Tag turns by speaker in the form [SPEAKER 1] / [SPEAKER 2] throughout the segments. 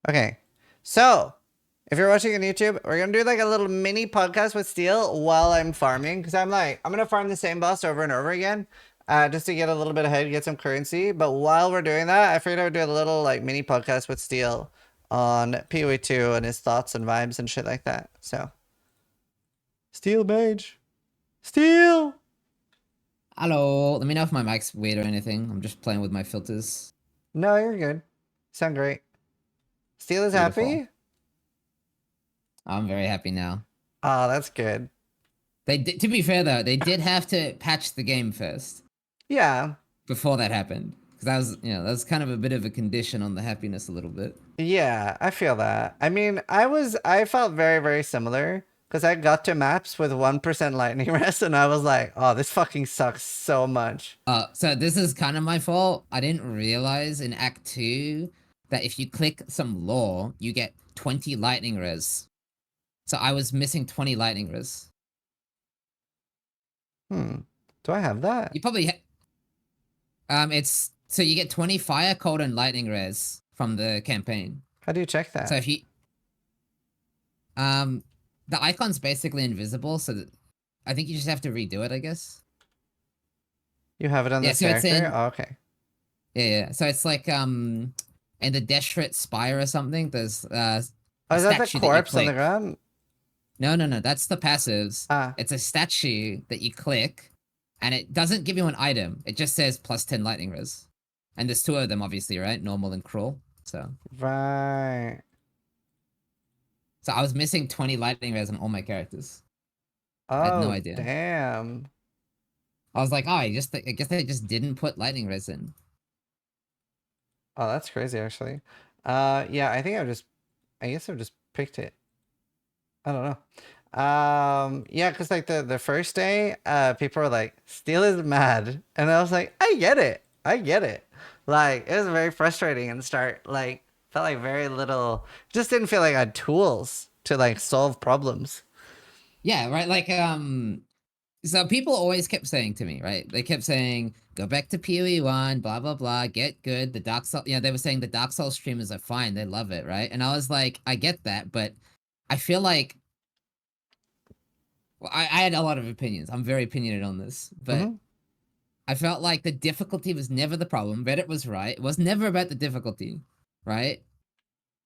[SPEAKER 1] Okay, so if you're watching on YouTube, we're gonna do like a little mini podcast with Steel while I'm farming because I'm gonna farm the same boss over and over again, just to get a little bit ahead, get some currency. But while we're doing that, I figured I would do a little like mini podcast with Steel on PoE 2 and his thoughts and vibes and shit like that. So, Steel Mage, Steel.
[SPEAKER 2] Hello. Let me know if my mic's weird or anything. I'm just playing with my filters.
[SPEAKER 1] No, you're good. Sound great. Steel is
[SPEAKER 2] Beautiful.
[SPEAKER 1] happy.
[SPEAKER 2] I'm very happy now.
[SPEAKER 1] Oh, that's good.
[SPEAKER 2] To be fair though, they did have to patch the game first
[SPEAKER 1] Yeah.
[SPEAKER 2] before that happened. Because that was kind of a bit of a condition on the happiness a little bit.
[SPEAKER 1] Yeah, I feel that. I mean, I felt very, very similar because I got to maps with 1% lightning rest and I was like, oh, this fucking sucks so much.
[SPEAKER 2] So this is kind of my fault. I didn't realize in Act 2 that if you click some lore, you get 20 lightning res. So I was missing 20 lightning res.
[SPEAKER 1] Do I have that?
[SPEAKER 2] You probably so you get 20 fire, cold, and lightning res from the campaign.
[SPEAKER 1] How do you check that?
[SPEAKER 2] So if you the icon's basically invisible, so I think you just have to redo it, I guess.
[SPEAKER 1] You have it on this character? Oh, okay.
[SPEAKER 2] Yeah. So it's like in the Deshret Spire or something, there's
[SPEAKER 1] oh, is that the corpse on the ground?
[SPEAKER 2] No, that's the passives. It's a statue that you click, and it doesn't give you an item. It just says plus 10 lightning res. And there's two of them, obviously, right? Normal and cruel. So
[SPEAKER 1] right.
[SPEAKER 2] So I was missing 20 lightning res on all my characters.
[SPEAKER 1] Oh,
[SPEAKER 2] I had no idea.
[SPEAKER 1] Damn.
[SPEAKER 2] I was like, oh, I guess they just didn't put lightning res in.
[SPEAKER 1] Oh, that's crazy, actually. Yeah, I guess I've just picked it. I don't know. Yeah, because like the first day, people were like, Steel is mad. And I was like, I get it. Like, it was very frustrating in the start. Like, felt like very little, just didn't feel like I had tools to like solve problems.
[SPEAKER 2] Yeah, right. Like, so people always kept saying to me, right? They kept saying, go back to PoE 1, blah, blah, blah, get good. The Dark Souls, they were saying the Dark Souls streamers are fine. They love it, right? And I was like, I get that, but I feel like, well, I had a lot of opinions. I'm very opinionated on this, but I felt like the difficulty was never the problem. Reddit was right. It was never about the difficulty, right?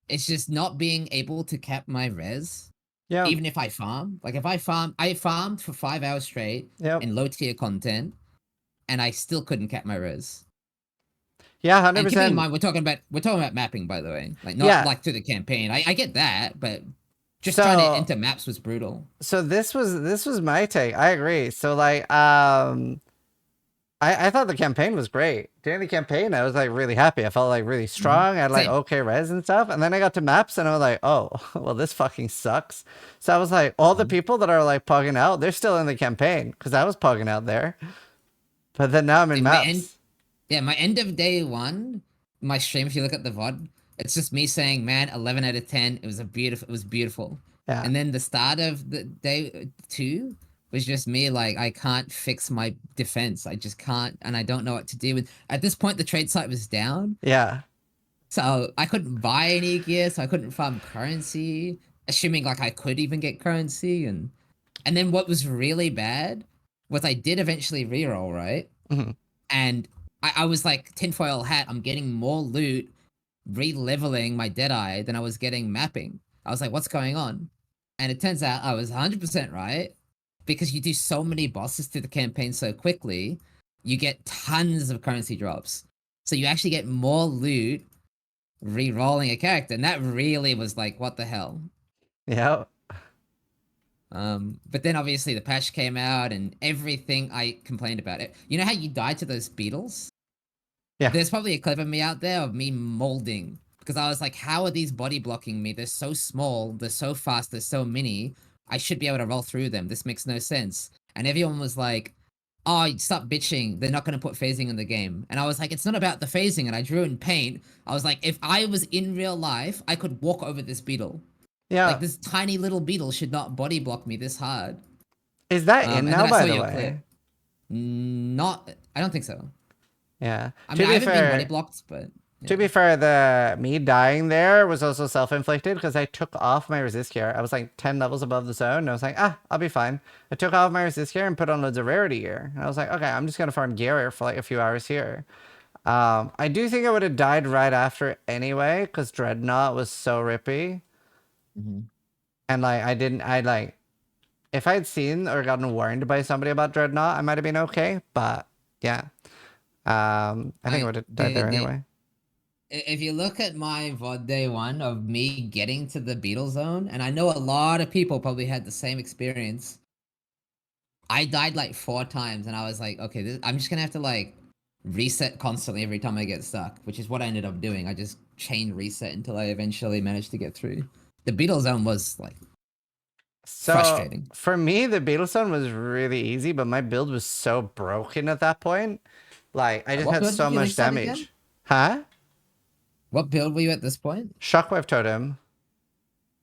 [SPEAKER 2] It's just not being able to cap my res.
[SPEAKER 1] Yeah.
[SPEAKER 2] Even if I farm. Like if I farmed for 5 hours straight in low tier content, and I still couldn't cap my res.
[SPEAKER 1] Yeah, 100%.
[SPEAKER 2] And keeping in mind, we're talking about mapping, by the way. Like not like through the campaign. I get that, but just trying to enter maps was brutal.
[SPEAKER 1] So this was my take. I agree. So like I thought the campaign was great. During the campaign, I was like really happy. I felt like really strong. I had like okay res and stuff. And then I got to maps and I was like, oh, well, this fucking sucks. So I was like, all the people that are like pogging out, they're still in the campaign because I was pogging out there. But then now I'm in maps.
[SPEAKER 2] My end of day 1, my stream, if you look at the VOD, it's just me saying, man, 11 out of 10. It was beautiful.
[SPEAKER 1] Yeah.
[SPEAKER 2] And then the start of the day 2 was just me like, I can't fix my defense. I just can't, and I don't know what to do with. At this point, the trade site was down.
[SPEAKER 1] Yeah.
[SPEAKER 2] So I couldn't buy any gear, so I couldn't farm currency, assuming like I could even get currency. And then what was really bad was I did eventually reroll, right? And I was like, tinfoil hat, I'm getting more loot re-leveling my Deadeye than I was getting mapping. I was like, what's going on? And it turns out I was 100% right. Because you do so many bosses through the campaign so quickly, you get tons of currency drops. So you actually get more loot re-rolling a character. And that really was like, what the hell?
[SPEAKER 1] Yeah.
[SPEAKER 2] But then obviously the patch came out and everything I complained about it. You know how you died to those beetles?
[SPEAKER 1] Yeah.
[SPEAKER 2] There's probably a clip of me out there of me molding. Because I was like, how are these body blocking me? They're so small, they're so fast, they're so mini. I should be able to roll through them. This makes no sense. And everyone was like, oh, stop bitching. They're not going to put phasing in the game. And I was like, it's not about the phasing. And I drew in paint. I was like, if I was in real life, I could walk over this beetle.
[SPEAKER 1] Yeah.
[SPEAKER 2] Like this tiny little beetle should not body block me this hard.
[SPEAKER 1] Is that in now, by the way?
[SPEAKER 2] Clip. Not, I don't think so.
[SPEAKER 1] Yeah.
[SPEAKER 2] I mean, I haven't been body blocked, but...
[SPEAKER 1] To
[SPEAKER 2] Yeah.
[SPEAKER 1] be fair, the me dying there was also self-inflicted because I took off my resist gear. I was like 10 levels above the zone, and I was like, I'll be fine. I took off my resist gear and put on loads of rarity gear. And I was like, okay, I'm just gonna farm gear for like a few hours here. I do think I would have died right after anyway, because Dreadnought was so rippy.
[SPEAKER 2] Hmm.
[SPEAKER 1] And like I like if I'd seen or gotten warned by somebody about Dreadnought, I might have been okay. But yeah. I think I
[SPEAKER 2] I
[SPEAKER 1] would have died there
[SPEAKER 2] the
[SPEAKER 1] anyway.
[SPEAKER 2] if you look at my VOD day one of me getting to the beetle zone, and I know a lot of people probably had the same experience. I died like 4 times, and I was like, okay, I'm just gonna have to like reset constantly every time I get stuck, which is what I ended up doing. I just chain reset until I eventually managed to get through. The beetle zone was like
[SPEAKER 1] So
[SPEAKER 2] frustrating.
[SPEAKER 1] for me, the Beetleson was really easy, but my build was so broken at that point. Like I just
[SPEAKER 2] What
[SPEAKER 1] had
[SPEAKER 2] build
[SPEAKER 1] so
[SPEAKER 2] did you
[SPEAKER 1] much
[SPEAKER 2] restart again?
[SPEAKER 1] damage. Huh?
[SPEAKER 2] What build were you at this point?
[SPEAKER 1] Shockwave Totem.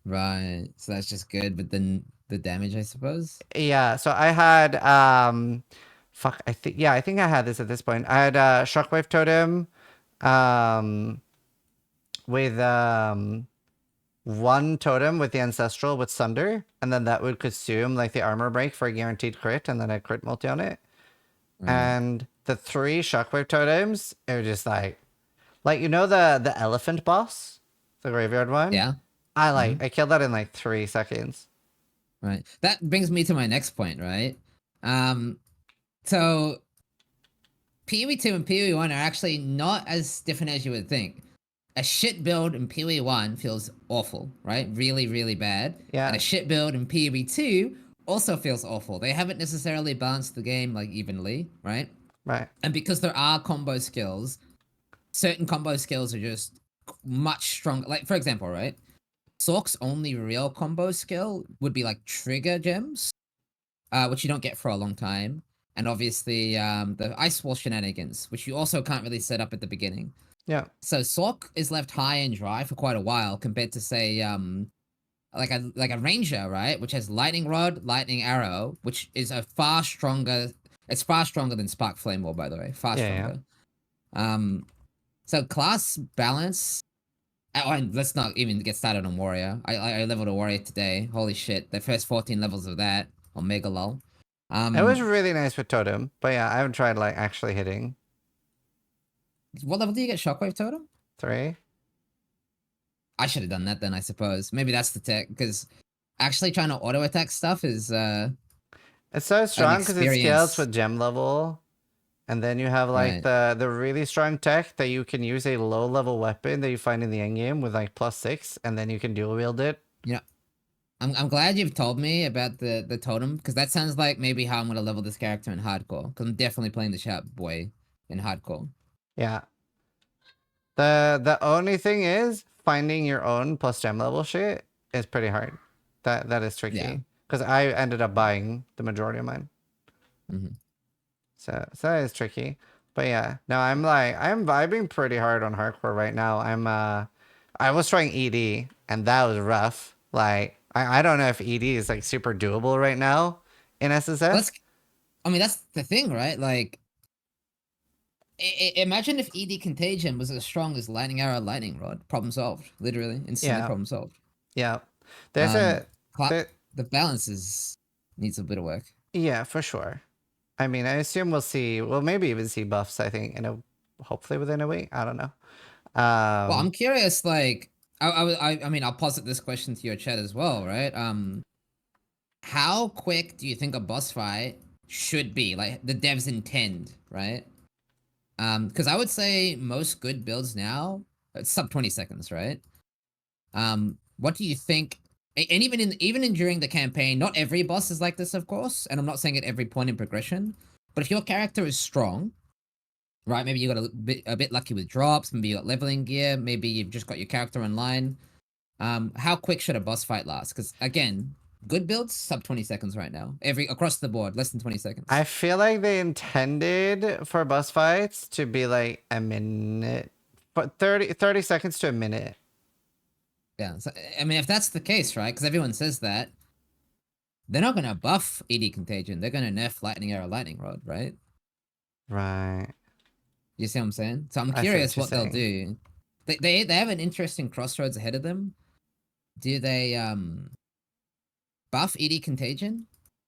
[SPEAKER 2] Right, so that's just good, but then the damage, I suppose.
[SPEAKER 1] Yeah, so I had fuck, I think I had this at this point. I had Shockwave Totem um with one totem with the ancestral with Sunder, and then that would consume like the armor break for a guaranteed crit, and then I crit multi on it.
[SPEAKER 2] Right.
[SPEAKER 1] And the three Shockwave totems are just like you know the elephant boss, the graveyard one.
[SPEAKER 2] Yeah.
[SPEAKER 1] I
[SPEAKER 2] Hmm.
[SPEAKER 1] I killed that in like 3 seconds.
[SPEAKER 2] Right. That brings me to my next point, right? Um, so PoE 2 and PoE 1 are actually not as different as you would think. A shit build in PoE 1 feels awful, right? Really, really bad. And a
[SPEAKER 1] Yeah,
[SPEAKER 2] shit build in PoE 2 also feels awful. They haven't necessarily balanced the game like evenly, right?
[SPEAKER 1] right.
[SPEAKER 2] And because there are combo skills, certain combo skills are just much stronger. Like, for example, right? Sork's only real combo skill would be like trigger gems, which you don't get for a long time. And obviously, the Ice Wall shenanigans, which you also can't really set up at the beginning.
[SPEAKER 1] Yeah,
[SPEAKER 2] So Sork is left high and dry for quite a while compared to say like a ranger, right? Which has lightning rod, lightning arrow, which is a far stronger it's far stronger than Spark Flame Wall, by the way. Far
[SPEAKER 1] yeah, yeah.
[SPEAKER 2] stronger. Um so class balance. Oh, and let's not even get started on warrior. I leveled a warrior today. Holy shit. The first 14 levels of that on Mega Lol.
[SPEAKER 1] It was
[SPEAKER 2] Um
[SPEAKER 1] really nice with totem, but yeah, I haven't tried like actually hitting
[SPEAKER 2] what level do you get shockwave totem?
[SPEAKER 1] 3.
[SPEAKER 2] I should have done that then, I suppose. Maybe that's the tech, because actually trying to auto attack stuff is
[SPEAKER 1] It's so
[SPEAKER 2] an
[SPEAKER 1] strong because it scales
[SPEAKER 2] experience.
[SPEAKER 1] with gem level. And then you have like
[SPEAKER 2] Right.
[SPEAKER 1] the really strong tech that you can use a low level weapon that you find in the end game with like +6, and then you can dual wield it.
[SPEAKER 2] You know, I'm glad you've told me about the totem, because that sounds like maybe how I'm gonna level this character in hardcore. Because I'm definitely playing the sharp boy in hardcore.
[SPEAKER 1] Yeah. The only thing is finding your own plus gem level shit is pretty hard. That is
[SPEAKER 2] Yeah.
[SPEAKER 1] tricky because I ended up buying the majority of mine.
[SPEAKER 2] Hmm.
[SPEAKER 1] So that is tricky. But yeah, no, I'm vibing pretty hard on hardcore right now. I was trying ED and that was rough. Like I don't know if ED is like super doable right now in
[SPEAKER 2] Let's.
[SPEAKER 1] SSS.
[SPEAKER 2] I mean, that's the thing, right? Like, imagine if ED Contagion was as strong as Lightning Arrow, Lightning Rod. Problem solved. Literally, instantly
[SPEAKER 1] Yeah,
[SPEAKER 2] problem solved.
[SPEAKER 1] yeah. There's
[SPEAKER 2] Um,
[SPEAKER 1] a
[SPEAKER 2] cla
[SPEAKER 1] there,
[SPEAKER 2] the balance is needs a bit of work.
[SPEAKER 1] yeah, for sure. I mean, I assume we'll see. We'll maybe even see buffs. I think hopefully within a week. I don't know.
[SPEAKER 2] Well, I'm
[SPEAKER 1] Um,
[SPEAKER 2] curious. Like, I mean, I'll posit this question to your chat as well, right? How quick do you think a boss fight should be? Like the devs intend, right? Because I would say most good builds now, it's sub 20 seconds, right? What do you think? And even in during the campaign, not every boss is like this, of course, and I'm not saying at every point in progression. But if your character is strong, right? Maybe you got a bit lucky with drops. Maybe you got leveling gear. Maybe you've just got your character online. How quick should a boss fight last? Because again, good builds sub 20 seconds right now. Every across the board, less than 20
[SPEAKER 1] I
[SPEAKER 2] seconds.
[SPEAKER 1] feel like they intended for boss fights to be like a minute, but 30 seconds to a minute.
[SPEAKER 2] Yeah. So I mean, if that's the case, right? Because everyone says that, they're not gonna buff ED Contagion. They're gonna nerf Lightning Arrow, Lightning Rod, right?
[SPEAKER 1] Right.
[SPEAKER 2] You see what I'm saying? So I'm
[SPEAKER 1] I see what
[SPEAKER 2] curious
[SPEAKER 1] you're
[SPEAKER 2] what they'll
[SPEAKER 1] saying.
[SPEAKER 2] do. They have an interesting crossroads ahead of them. Do they buff ED Contagion?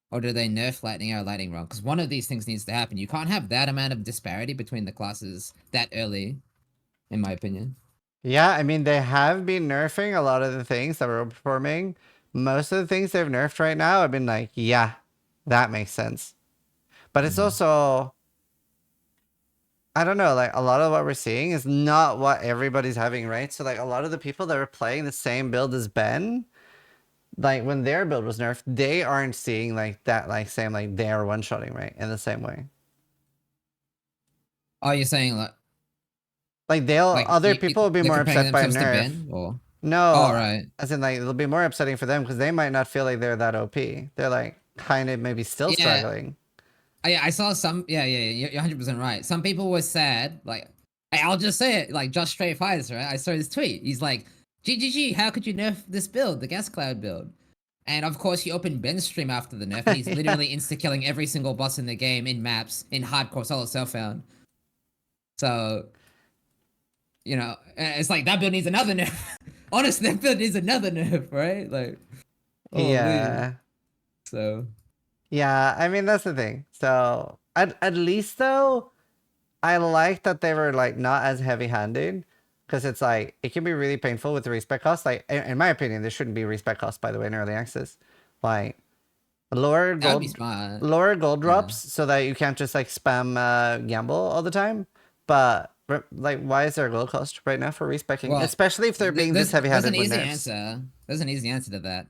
[SPEAKER 2] Or do they nerf Lightning Arrow, Lightning Rod? Because one of these things needs to happen. You can't have that amount of disparity between the classes that early, in my opinion.
[SPEAKER 1] Yeah, I mean, they have been nerfing a lot of the things that were performing. Most of the things they've nerfed right now, I've been like, yeah, that makes sense. But it's
[SPEAKER 2] Mm.
[SPEAKER 1] also, I don't know, like a lot of what we're seeing is not what everybody's having, right? So like a lot of the people that are playing the same build as Ben, like when their build was nerfed, they aren't seeing like that, like same, like they're one-shotting, right? In the same way.
[SPEAKER 2] Oh, you're saying
[SPEAKER 1] Like they'll, other people will be
[SPEAKER 2] they're
[SPEAKER 1] more
[SPEAKER 2] comparing
[SPEAKER 1] upset by a
[SPEAKER 2] themselves to
[SPEAKER 1] nerf.
[SPEAKER 2] Ben, or oh
[SPEAKER 1] No,
[SPEAKER 2] right,
[SPEAKER 1] as in like it'll be more upsetting for them because they might not feel like they're that OP. They're like kind of maybe still
[SPEAKER 2] yeah.
[SPEAKER 1] struggling.
[SPEAKER 2] I saw some. Yeah. You're 100% right. Some people were sad. Like, I'll just say it. Like, just straight fires, right? I saw his tweet. He's like, "GGG, how could you nerf this build, the gas cloud build?" And of course, he opened Ben's stream after the nerf, and he's
[SPEAKER 1] Yeah.
[SPEAKER 2] literally insta killing every single boss in the game in maps in hardcore solo self found. So it's like that build needs another nerf. Honestly, that build needs another nerf, right? Like, holy.
[SPEAKER 1] Yeah.
[SPEAKER 2] So
[SPEAKER 1] Yeah, I mean that's the thing. So at least though, I like that they were like not as heavy-handed because it's like it can be really painful with the respec cost. Like in my opinion, there shouldn't be respec cost by the way in early access. Like lower
[SPEAKER 2] that would be
[SPEAKER 1] gold
[SPEAKER 2] smart.
[SPEAKER 1] lower gold
[SPEAKER 2] Yeah.
[SPEAKER 1] drops so that you can't just like spam gamble all the time. But like why is there a gold cost right now for respecking?
[SPEAKER 2] Well,
[SPEAKER 1] Especially if they're being this
[SPEAKER 2] there's
[SPEAKER 1] heavy-handed
[SPEAKER 2] an
[SPEAKER 1] with
[SPEAKER 2] easy
[SPEAKER 1] nerfs.
[SPEAKER 2] answer. There's an easy answer to that.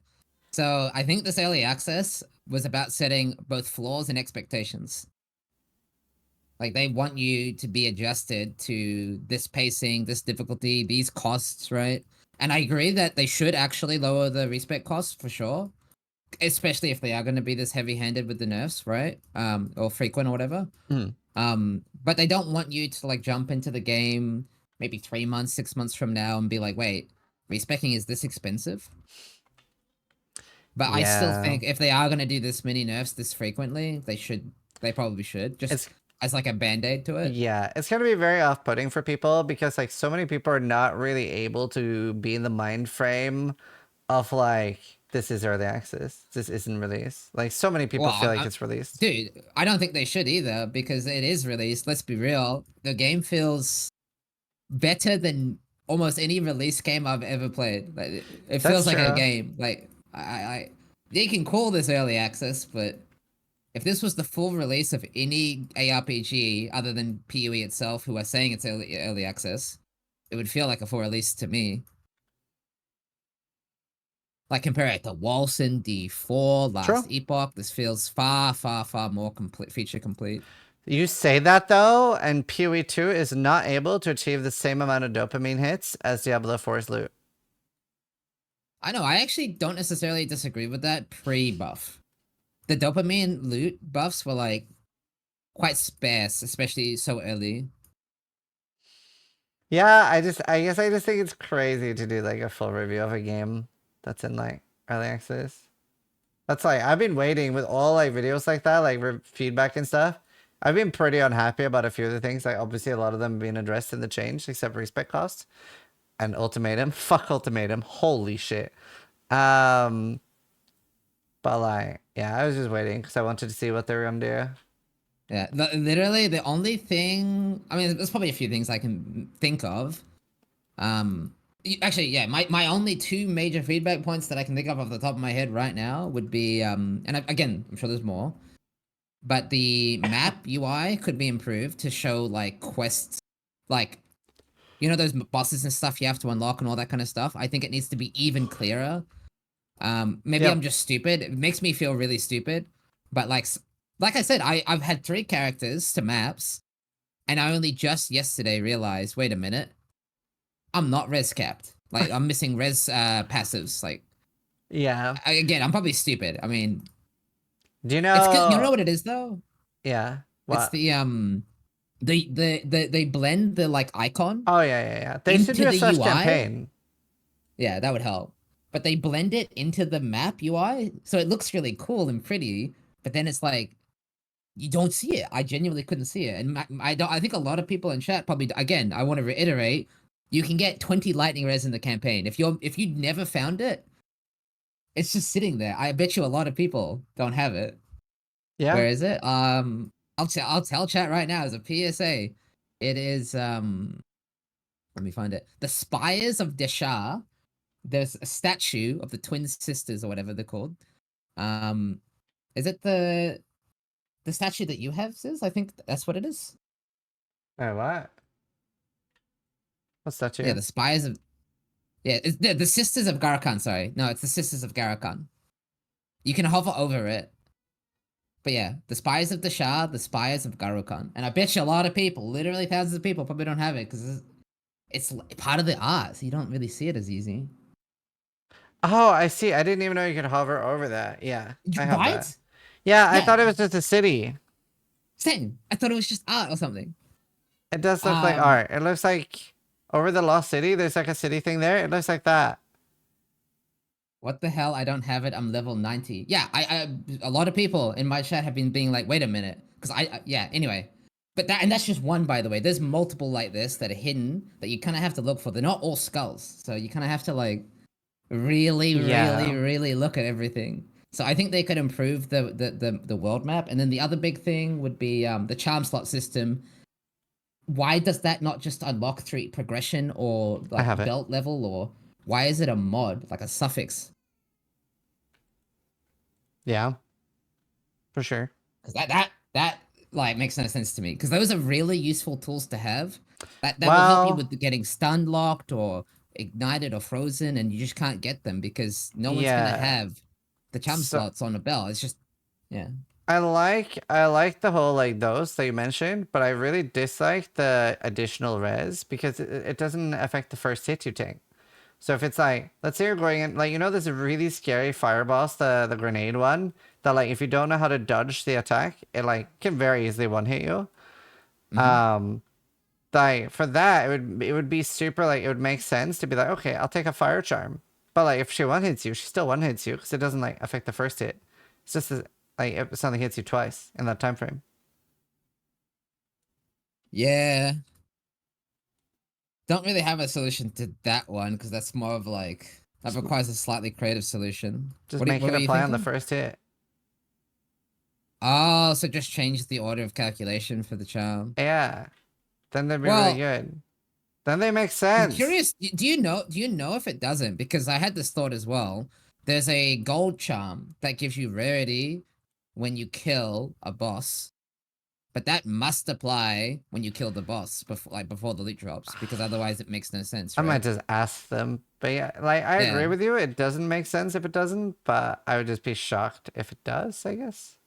[SPEAKER 2] So I think this early access was about setting both flaws and expectations. Like they want you to be adjusted to this pacing, this difficulty, these costs, right? And I agree that they should actually lower the respec costs for sure, especially if they are going to be this heavy-handed with the nerfs, right? Or frequent or whatever.
[SPEAKER 1] Mm.
[SPEAKER 2] But they don't want you to like jump into the game maybe 3 months, 6 months from now and be like, wait, respecking is this expensive? But I still
[SPEAKER 1] Yeah.
[SPEAKER 2] think if they are gonna do this many nerfs this frequently, they probably should, just
[SPEAKER 1] It's
[SPEAKER 2] as like a band-aid to it.
[SPEAKER 1] Yeah, it's gonna be very off-putting for people because like so many people are not really able to be in the mind frame of like this is early access, this isn't released. Like so many people
[SPEAKER 2] Well,
[SPEAKER 1] feel like it's released.
[SPEAKER 2] dude, I don't think they should either because it is released. Let's be real. The game feels better than almost any release game I've ever played. Like it
[SPEAKER 1] That's
[SPEAKER 2] feels like a
[SPEAKER 1] true.
[SPEAKER 2] game. Like they can call this early access, but if this was the full release of any ARPG other than PoE itself, who are saying it's early access, it would feel like a full release to me. Like compare it to Walson D4, Last
[SPEAKER 1] True.
[SPEAKER 2] Epoch, this feels far, far, far more complete, feature complete.
[SPEAKER 1] You say that though, and PoE 2 is not able to achieve the same amount of dopamine hits as Diablo 4's loot.
[SPEAKER 2] I know, I actually don't necessarily disagree with that pre-buff. The dopamine loot buffs were like quite sparse, especially so early.
[SPEAKER 1] Yeah, I guess I just think it's crazy to do like a full review of a game that's in like early access. That's like I've been waiting with all like videos like that, like feedback and stuff. I've been pretty unhappy about a few of the things. Like obviously a lot of them being addressed in the change, except for respect cost and ultimatum. Fuck ultimatum. Holy shit. Um, but like yeah, I was just waiting because I wanted to see what they were gonna do.
[SPEAKER 2] Yeah, literally the only thing, I mean, there's probably a few things I can think of. Actually, yeah, my only two major feedback points that I can think of off the top of my head right now would be, and again, I'm sure there's more, but the map UI could be improved to show like quests, like, those bosses and stuff you have to unlock and all that kind of stuff. I think it needs to be even clearer. Maybe I'm
[SPEAKER 1] Yep.
[SPEAKER 2] just stupid. It makes me feel really stupid, but like I said, I've had 3 characters to maps, and I only just yesterday realized, wait a minute, I'm not res capped. Like I'm missing res passives. Like
[SPEAKER 1] Yeah.
[SPEAKER 2] again, I'm probably stupid. I mean,
[SPEAKER 1] Do you
[SPEAKER 2] it's good. You
[SPEAKER 1] know?
[SPEAKER 2] know what it is though?
[SPEAKER 1] Yeah.
[SPEAKER 2] It's
[SPEAKER 1] What?
[SPEAKER 2] they blend the like icon
[SPEAKER 1] Oh yeah, yeah, yeah. They should
[SPEAKER 2] into
[SPEAKER 1] do a
[SPEAKER 2] the
[SPEAKER 1] search
[SPEAKER 2] UI.
[SPEAKER 1] campaign.
[SPEAKER 2] Yeah, that would help. But they blend it into the map UI, so it looks really cool and pretty. But then it's like You don't see it. I genuinely couldn't see it, and I don't. I think a lot of people in chat probably. Again, I want to reiterate: you can get 20 lightning res in the campaign. If you never found it, it's just sitting there. I bet you a lot of people don't have it.
[SPEAKER 1] Yeah.
[SPEAKER 2] Where is it? I'll tell chat right now as a PSA. It is let me find it. The Spires of Deshar. There's a statue of the twin sisters or whatever they're called. Um, is it the statue that you have, Sis? I think that's what it is.
[SPEAKER 1] Wait, what? What's that
[SPEAKER 2] Yeah,
[SPEAKER 1] you?
[SPEAKER 2] the Spires of yeah, it's the Sisters of Garakan. Sorry, no, it's the Sisters of Garakan. You can hover over it. But yeah, the Spires of Deshar, the Spires of Garakan, and I bet you a lot of people, literally thousands of people, probably don't have it because it's part of the art, so you don't really see it as easy.
[SPEAKER 1] Oh, I see. I didn't even know you could hover over that. Yeah, I have that.
[SPEAKER 2] Right?
[SPEAKER 1] Yeah, I
[SPEAKER 2] Yeah,
[SPEAKER 1] thought it was just a city.
[SPEAKER 2] same. I thought it was just art or something.
[SPEAKER 1] It does look like
[SPEAKER 2] Um,
[SPEAKER 1] art. It looks like over the Lost City, there's like a city thing there. It looks like that.
[SPEAKER 2] what the hell? I don't have it. I'm level 90. Yeah, a lot of people in my chat have been being like, wait a minute, because yeah. Anyway, but that's just one, by the way. There's multiple like this that are hidden that you kind of have to look for. They're not all skulls, so you kind of have to like really, really,
[SPEAKER 1] Yeah,
[SPEAKER 2] really look at everything. So I think they could improve the world map, and then the other big thing would be the charm slot system. Why does that not just unlock through progression or
[SPEAKER 1] I
[SPEAKER 2] like
[SPEAKER 1] have it.
[SPEAKER 2] belt level, or why is it a mod like a suffix?
[SPEAKER 1] Yeah, for sure.
[SPEAKER 2] Because that like makes no sense to me. Because those are really useful tools to have. That will help you
[SPEAKER 1] Well,
[SPEAKER 2] with getting stun locked or ignited or frozen, and you just can't get them because no one's gonna
[SPEAKER 1] yeah.
[SPEAKER 2] have the charm
[SPEAKER 1] So
[SPEAKER 2] slots on a bell. It's just yeah.
[SPEAKER 1] I like the whole like those that you mentioned, but I really dislike the additional res because it doesn't affect the first hit you take. So if it's like, let's say you're going in, like, there's a really scary fire boss, the grenade one, that like if you don't know how to dodge the attack, it like can very easily one hit you.
[SPEAKER 2] Mm-hmm.
[SPEAKER 1] Um, like for that, it would be super like it would make sense to be like, okay, I'll take a fire charm, but like if she one hits you, she still one hits you because it doesn't like affect the first hit. It's just like if something hits you twice in that time frame.
[SPEAKER 2] Yeah. Don't really have a solution to that one because that's more of like that
[SPEAKER 1] Just
[SPEAKER 2] requires a slightly creative solution.
[SPEAKER 1] just make
[SPEAKER 2] What
[SPEAKER 1] it
[SPEAKER 2] were you
[SPEAKER 1] apply on the
[SPEAKER 2] thinking?
[SPEAKER 1] first hit.
[SPEAKER 2] Oh, so just change the order of calculation for the charm.
[SPEAKER 1] Yeah, then they'd be really
[SPEAKER 2] Well,
[SPEAKER 1] good. Then they make
[SPEAKER 2] I'm
[SPEAKER 1] sense.
[SPEAKER 2] curious. Do you know if it doesn't? Because I had this thought as well. There's a gold charm that gives you rarity when you kill a boss, but that must apply when you kill the boss before the loot drops, because otherwise it makes no sense,
[SPEAKER 1] I might
[SPEAKER 2] right?
[SPEAKER 1] just ask them. But yeah, like I
[SPEAKER 2] Yeah.
[SPEAKER 1] agree with you. It doesn't make sense if it doesn't, but I would just be shocked if it does, I guess.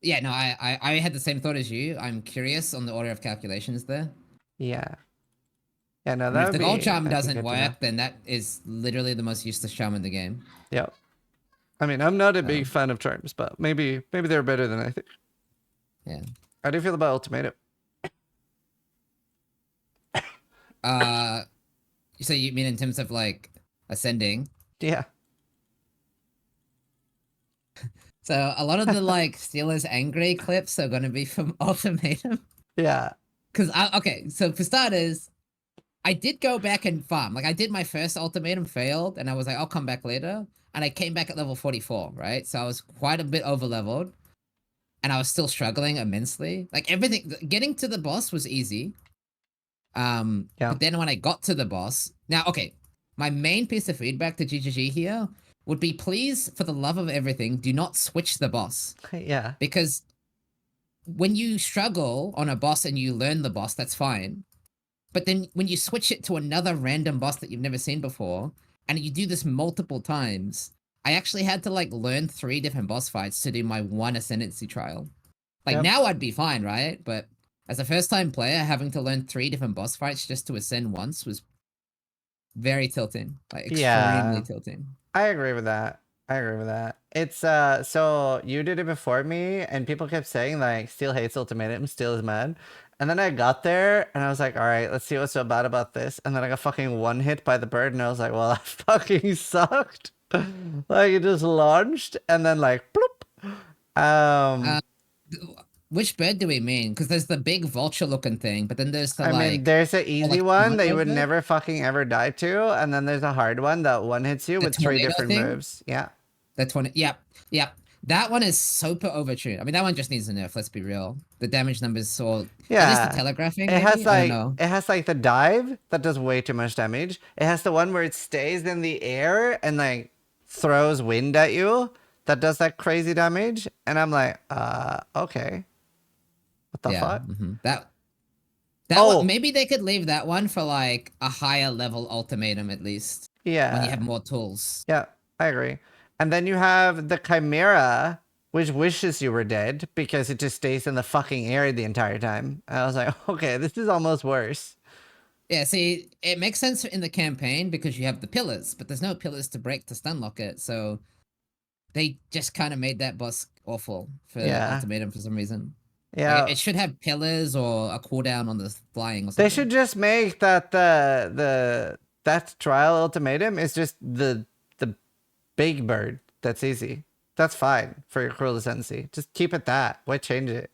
[SPEAKER 2] Yeah, no, I had the same thought as you. I'm curious on the order of calculations there.
[SPEAKER 1] Yeah. Yeah, no,
[SPEAKER 2] And
[SPEAKER 1] that
[SPEAKER 2] if
[SPEAKER 1] would
[SPEAKER 2] the gold
[SPEAKER 1] be,
[SPEAKER 2] charm
[SPEAKER 1] I think,
[SPEAKER 2] doesn't
[SPEAKER 1] good to know.
[SPEAKER 2] work, then that is literally the most useless charm in the game.
[SPEAKER 1] Yep. I mean, I'm not a big
[SPEAKER 2] So,
[SPEAKER 1] fan of charms, but maybe they're better than I think.
[SPEAKER 2] yeah.
[SPEAKER 1] How do you feel about Ultimatum?
[SPEAKER 2] Uh, so you mean in terms of like ascending?
[SPEAKER 1] Yeah.
[SPEAKER 2] So a lot of the like Steelers angry clips are gonna be from Ultimatum.
[SPEAKER 1] Yeah.
[SPEAKER 2] Cause okay, so for starters, I did go back and farm. Like I did my first Ultimatum, failed, and I was like, I'll come back later. And I came back at level 44, right? So I was quite a bit over leveled, and I was still struggling immensely. Like everything, getting to the boss was easy.
[SPEAKER 1] Yeah.
[SPEAKER 2] But then when I got to the boss, now okay, my main piece of feedback to GGG here would be please, for the love of everything, do not switch the boss.
[SPEAKER 1] Yeah.
[SPEAKER 2] Because when you struggle on a boss and you learn the boss, that's fine. But then when you switch it to another random boss that you've never seen before, and you do this multiple times, I actually had to like learn 3 different boss fights to do my one ascendancy trial. Like
[SPEAKER 1] Yep.
[SPEAKER 2] now I'd be fine, right? But as a first time player, having to learn 3 different boss fights just to ascend once was very tilting. Like extremely
[SPEAKER 1] Yeah.
[SPEAKER 2] tilting.
[SPEAKER 1] I agree with that. I agree with that. It's so you did it before me and people kept saying like Steel hates Ultimatum, Steel is mad. And then I got there and I was like, all right, let's see what's so bad about this. And then I got fucking one hit by the bird and I was like, well, that fucking sucked. Like it just launched and then like bloop.
[SPEAKER 2] Uh,
[SPEAKER 1] Um
[SPEAKER 2] which bird do we mean? Because there's the big vulture looking thing, but then there's the
[SPEAKER 1] I mean,
[SPEAKER 2] like,
[SPEAKER 1] there's an
[SPEAKER 2] or
[SPEAKER 1] easy
[SPEAKER 2] like
[SPEAKER 1] one that you
[SPEAKER 2] tornado
[SPEAKER 1] would
[SPEAKER 2] bird,
[SPEAKER 1] never fucking ever die to, and then there's a hard one that one hits you
[SPEAKER 2] the
[SPEAKER 1] with three
[SPEAKER 2] tornado
[SPEAKER 1] different
[SPEAKER 2] thing.
[SPEAKER 1] moves. Yeah.
[SPEAKER 2] The 20. Yep. Yep. That one is super overtuned. I mean, that one just needs a nerf, let's be real. The damage numbers so at least the
[SPEAKER 1] Yeah.
[SPEAKER 2] telegraphing, maybe? I don't know.
[SPEAKER 1] It has like the dive that does way too much damage. It has the one where it stays in the air and like throws wind at you that does that crazy damage. And I'm like, okay. What the
[SPEAKER 2] Yeah.
[SPEAKER 1] fuck?
[SPEAKER 2] That one,
[SPEAKER 1] Oh,
[SPEAKER 2] maybe they could leave that one for like a higher level ultimatum at least. When you have
[SPEAKER 1] yeah.
[SPEAKER 2] more tools.
[SPEAKER 1] Yeah, I agree. And then you have the Chimera, which wishes you were dead because it just stays in the fucking air the entire time. And I was like, okay, this is almost worse.
[SPEAKER 2] Yeah, see, it makes sense in the campaign because you have the pillars, but there's no pillars to break to stunlock it, so they just kind of made that boss awful for
[SPEAKER 1] Yeah.
[SPEAKER 2] ultimatum for some reason. Like
[SPEAKER 1] Yeah.
[SPEAKER 2] it should have pillars or a cooldown on the flying or
[SPEAKER 1] They
[SPEAKER 2] something.
[SPEAKER 1] should just make that that trial ultimatum is just the big bird. That's easy. That's fine for your cruel ascendancy. Just keep it that. Why change it?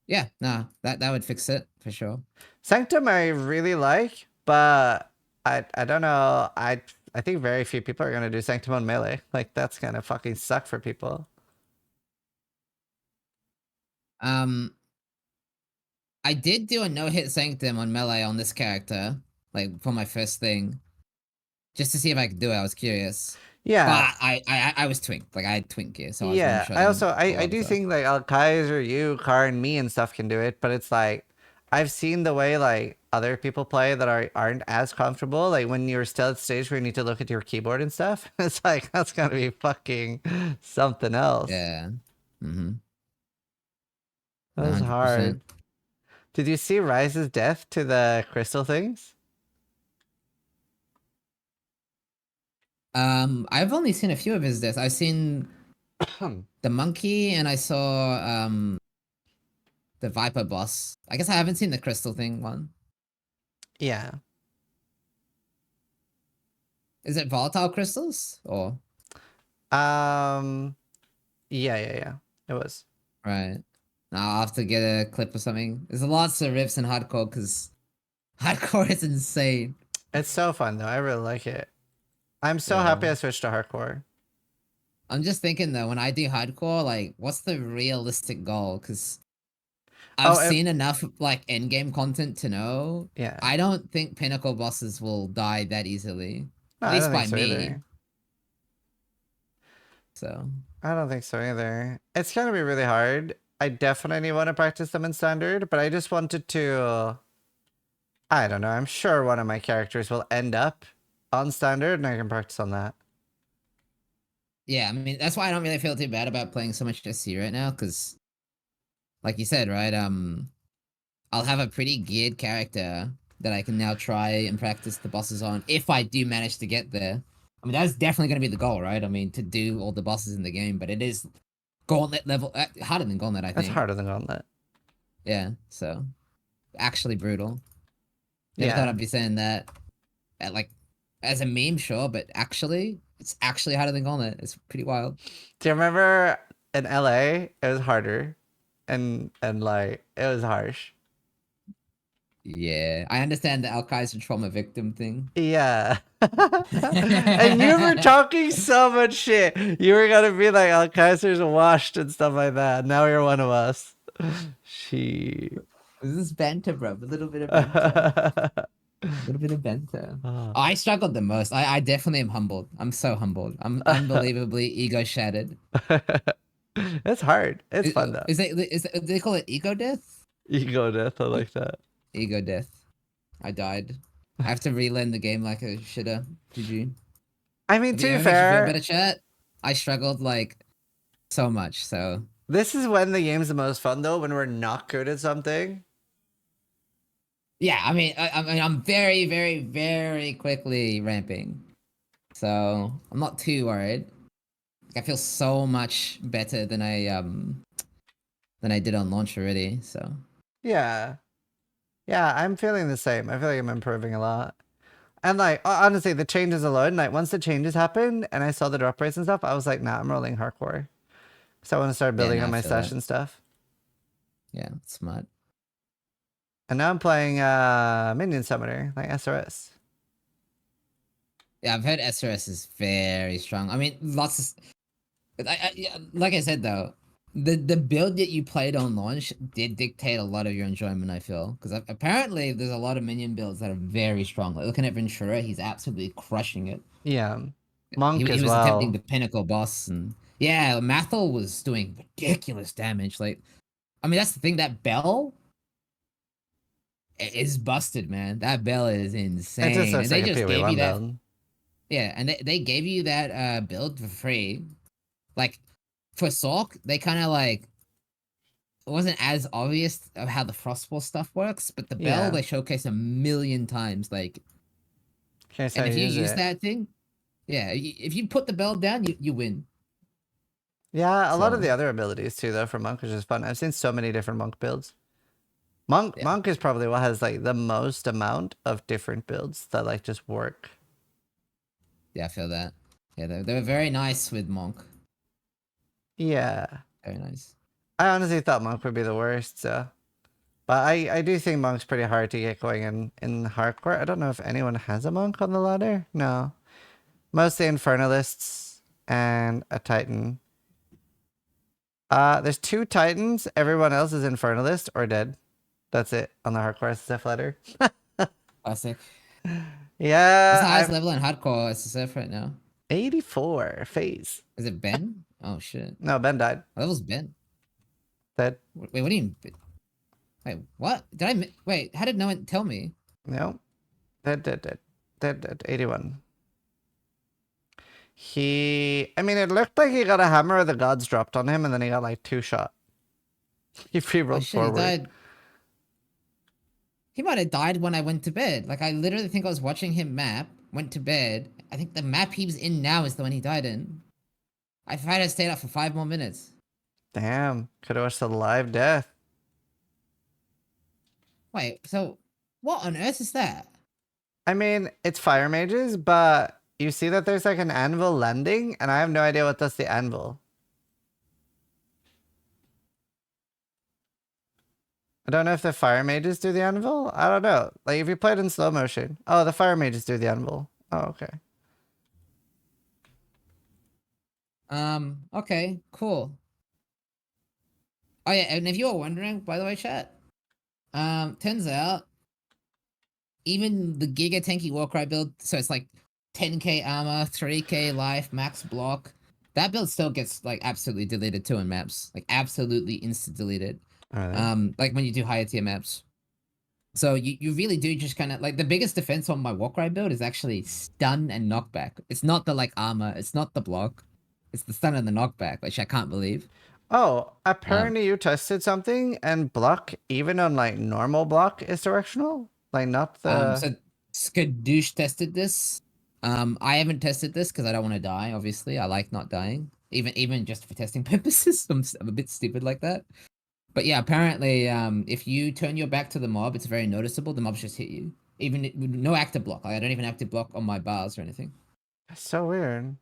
[SPEAKER 2] Yeah, nah, that would fix it for sure.
[SPEAKER 1] Sanctum I really like, but I don't know. I think very few people are gonna do Sanctum on melee. Like that's gonna fucking suck for people.
[SPEAKER 2] Um, I did do a no-hit sanctum on melee on this character, like for my first thing, just to see if I could do it. I was curious, but
[SPEAKER 1] Yeah,
[SPEAKER 2] I was twink, like I had twink gear, so I was
[SPEAKER 1] yeah.
[SPEAKER 2] one-shotting a
[SPEAKER 1] I
[SPEAKER 2] lot of
[SPEAKER 1] do
[SPEAKER 2] stuff.
[SPEAKER 1] think like Alkaiser, you, Car, and me and stuff can do it, but it's like I've seen the way like other people play that aren't as comfortable. Like when you're still at stage where you need to look at your keyboard and stuff. It's like that's gonna be fucking something else.
[SPEAKER 2] Yeah. Mm-hmm.
[SPEAKER 1] That was
[SPEAKER 2] 100%.
[SPEAKER 1] hard. Did you see Rise's death to the crystal things?
[SPEAKER 2] I've only seen a few of his deaths. I've seen the monkey and I saw the viper boss. I guess I haven't seen the crystal thing one.
[SPEAKER 1] Yeah.
[SPEAKER 2] Is it volatile crystals or
[SPEAKER 1] Um. Yeah. It was.
[SPEAKER 2] right? Now I'll have to get a clip or something. There's lots of riffs in hardcore because hardcore is insane.
[SPEAKER 1] It's so fun though. I really like it. I'm so
[SPEAKER 2] Yeah.
[SPEAKER 1] happy I switched to hardcore.
[SPEAKER 2] I'm just thinking though, when I do hardcore, like, what's the realistic goal? Because I've
[SPEAKER 1] Oh,
[SPEAKER 2] seen enough like end game content to know.
[SPEAKER 1] yeah.
[SPEAKER 2] I don't think pinnacle bosses will die that easily.
[SPEAKER 1] No,
[SPEAKER 2] At
[SPEAKER 1] I don't
[SPEAKER 2] least
[SPEAKER 1] think
[SPEAKER 2] by
[SPEAKER 1] so
[SPEAKER 2] me.
[SPEAKER 1] either.
[SPEAKER 2] So
[SPEAKER 1] I don't think so either. It's gonna be really hard. I definitely want to practice them in standard, but I just wanted to. I don't know. I'm sure one of my characters will end up on standard, and I can practice on that.
[SPEAKER 2] yeah, I mean that's why I don't really feel too bad about playing so much SC right now, because like you said, right? I'll have a pretty geared character that I can now try and practice the bosses on if I do manage to get there. I mean, that's definitely going to be the goal, right? I mean, to do all the bosses in the game, but it is gauntlet level, harder than gauntlet, I
[SPEAKER 1] That's
[SPEAKER 2] think.
[SPEAKER 1] harder than gauntlet.
[SPEAKER 2] Yeah, so actually brutal. Never thought
[SPEAKER 1] Yeah.
[SPEAKER 2] I'd be saying that at like as a meme, sure, but actually, it's actually harder than gauntlet. It's pretty wild.
[SPEAKER 1] Do you remember in LA? It was harder, and like it was harsh.
[SPEAKER 2] Yeah, I understand the Al Kaiser trauma victim thing.
[SPEAKER 1] Yeah. And you were talking so much shit. You were gonna be like, "Oh, Kaiser's washed" and stuff like that. Now you're one of us. She.
[SPEAKER 2] This is banter, bro. A little bit of banter.
[SPEAKER 1] Oh.
[SPEAKER 2] A little bit of banter. I struggled the most. I definitely am humbled. I'm so humbled. I'm unbelievably ego shattered.
[SPEAKER 1] It's hard. It's fun though.
[SPEAKER 2] They call it ego death?
[SPEAKER 1] Ego death. I like that.
[SPEAKER 2] Ego death. I died. I have to relearn the game like I shoulda. GG.
[SPEAKER 1] I mean,
[SPEAKER 2] If
[SPEAKER 1] to be
[SPEAKER 2] it makes you feel better,
[SPEAKER 1] fair,
[SPEAKER 2] chat. I struggled like so much. So
[SPEAKER 1] this is when the game's the most fun though, when we're not good at something.
[SPEAKER 2] yeah, I mean, I'm very, very, very quickly ramping. So I'm not too worried. I feel so much better than I did on launch already. So
[SPEAKER 1] Yeah. Yeah, I'm feeling the same. I feel like I'm improving a lot. And like honestly, the changes alone, like once the changes happened and I saw the drop rates and stuff, I was like, nah, I'm rolling hardcore. So I want to start
[SPEAKER 2] yeah,
[SPEAKER 1] building
[SPEAKER 2] no,
[SPEAKER 1] on
[SPEAKER 2] I
[SPEAKER 1] my
[SPEAKER 2] feel
[SPEAKER 1] stash
[SPEAKER 2] that.
[SPEAKER 1] and stuff.
[SPEAKER 2] Yeah, smart.
[SPEAKER 1] And now I'm playing Minion Summoner, like SRS.
[SPEAKER 2] Yeah, I've heard SRS is very strong. I mean, lots of yeah, like I said though, the build that you played on launch did dictate a lot of your enjoyment. I feel because apparently there's a lot of minion builds that are very strong. Like looking at Ventura, he's absolutely crushing it.
[SPEAKER 1] Yeah.
[SPEAKER 2] He
[SPEAKER 1] Monk
[SPEAKER 2] he
[SPEAKER 1] as
[SPEAKER 2] was attempting
[SPEAKER 1] well.
[SPEAKER 2] the pinnacle boss, and yeah, Mathel was doing ridiculous damage. Like, I mean, that's the thing. That bell is busted, man. That bell is
[SPEAKER 1] It just
[SPEAKER 2] insane,
[SPEAKER 1] looks
[SPEAKER 2] and
[SPEAKER 1] like
[SPEAKER 2] they
[SPEAKER 1] a
[SPEAKER 2] just gave you
[SPEAKER 1] PoE1
[SPEAKER 2] that.
[SPEAKER 1] build.
[SPEAKER 2] Yeah, and they gave you that build for free. Like for Sork, they kind of like it wasn't as obvious of how the Frostball stuff works, but the bell
[SPEAKER 1] Yeah.
[SPEAKER 2] they showcase a million times. Like,
[SPEAKER 1] Here's how
[SPEAKER 2] and
[SPEAKER 1] you
[SPEAKER 2] if you
[SPEAKER 1] use
[SPEAKER 2] use
[SPEAKER 1] it.
[SPEAKER 2] that thing, yeah, if you put the bell down, you win.
[SPEAKER 1] Yeah, a lot of
[SPEAKER 2] So
[SPEAKER 1] the other abilities too, though, for Monk, which is fun. I've seen so many different Monk builds. Monk is probably what has like the most amount of different builds that like just work.
[SPEAKER 2] yeah, I feel that. Yeah, they were very nice with Monk.
[SPEAKER 1] Yeah.
[SPEAKER 2] Very nice.
[SPEAKER 1] I honestly thought Monk would be the worst, so but I do think Monk's pretty hard to get going in hardcore. I don't know if anyone has a Monk on the ladder. No. Mostly Infernalists and a Titan. There's 2 Titans. Everyone else is Infernalist or dead. That's it on the hardcore SSF ladder.
[SPEAKER 2] Classic. What's
[SPEAKER 1] Yeah,
[SPEAKER 2] the highest
[SPEAKER 1] I'm
[SPEAKER 2] level in hardcore SSF right now?
[SPEAKER 1] 84 phase.
[SPEAKER 2] Is it Ben? Oh shit.
[SPEAKER 1] No, Ben died.
[SPEAKER 2] What level's Ben?
[SPEAKER 1] Dead.
[SPEAKER 2] Wait, what do you mean? Wait, what? Did I wait? How did no one tell me?
[SPEAKER 1] No. Dead. 81. I mean, it looked like he got a hammer of the gods dropped on him and then he got like 2 shot. He free
[SPEAKER 2] Oh
[SPEAKER 1] rolled
[SPEAKER 2] shit, he
[SPEAKER 1] forward.
[SPEAKER 2] died. He might have died when I went to bed. Like I literally think I was watching him map, went to bed. I think the map he's in now is the one he died in. I tried to stay up for 5 more minutes.
[SPEAKER 1] Damn. Could have watched the live death.
[SPEAKER 2] Wait, so what on earth is that?
[SPEAKER 1] I mean, it's fire mages, but you see that there's like an anvil landing, and I have no idea what does the anvil. I don't know if the fire mages do the anvil. I don't know. Like if you play it in slow motion. Oh, the fire mages do the anvil. Oh, okay.
[SPEAKER 2] Okay, cool. Oh yeah, and if you were wondering, by the way, chat, turns out even the Giga Tanky Warcry build, so it's like 10k armor, 3k life, max block. That build still gets like absolutely deleted too in maps, like absolutely instant deleted.
[SPEAKER 1] Are they?
[SPEAKER 2] Like when you do higher tier maps. So you really do just kind of like the biggest defense on my Warcry build is actually stun and knockback. It's not the like armor, it's not the block, it's the stun and the knockback, which I can't believe.
[SPEAKER 1] Oh,
[SPEAKER 2] Um,
[SPEAKER 1] apparently you tested something and block, even on like normal block, is directional? Like not the...
[SPEAKER 2] so Skadoosh tested this. I haven't tested this because I don't want to die. Obviously, I like not dying, even just for testing purposes. I'm a bit stupid like that. But yeah, apparently, if you turn your back to the mob, it's very noticeable. The mobs just hit you, even with no active block. Like, I don't even active block on my bars or anything.
[SPEAKER 1] That's so weird.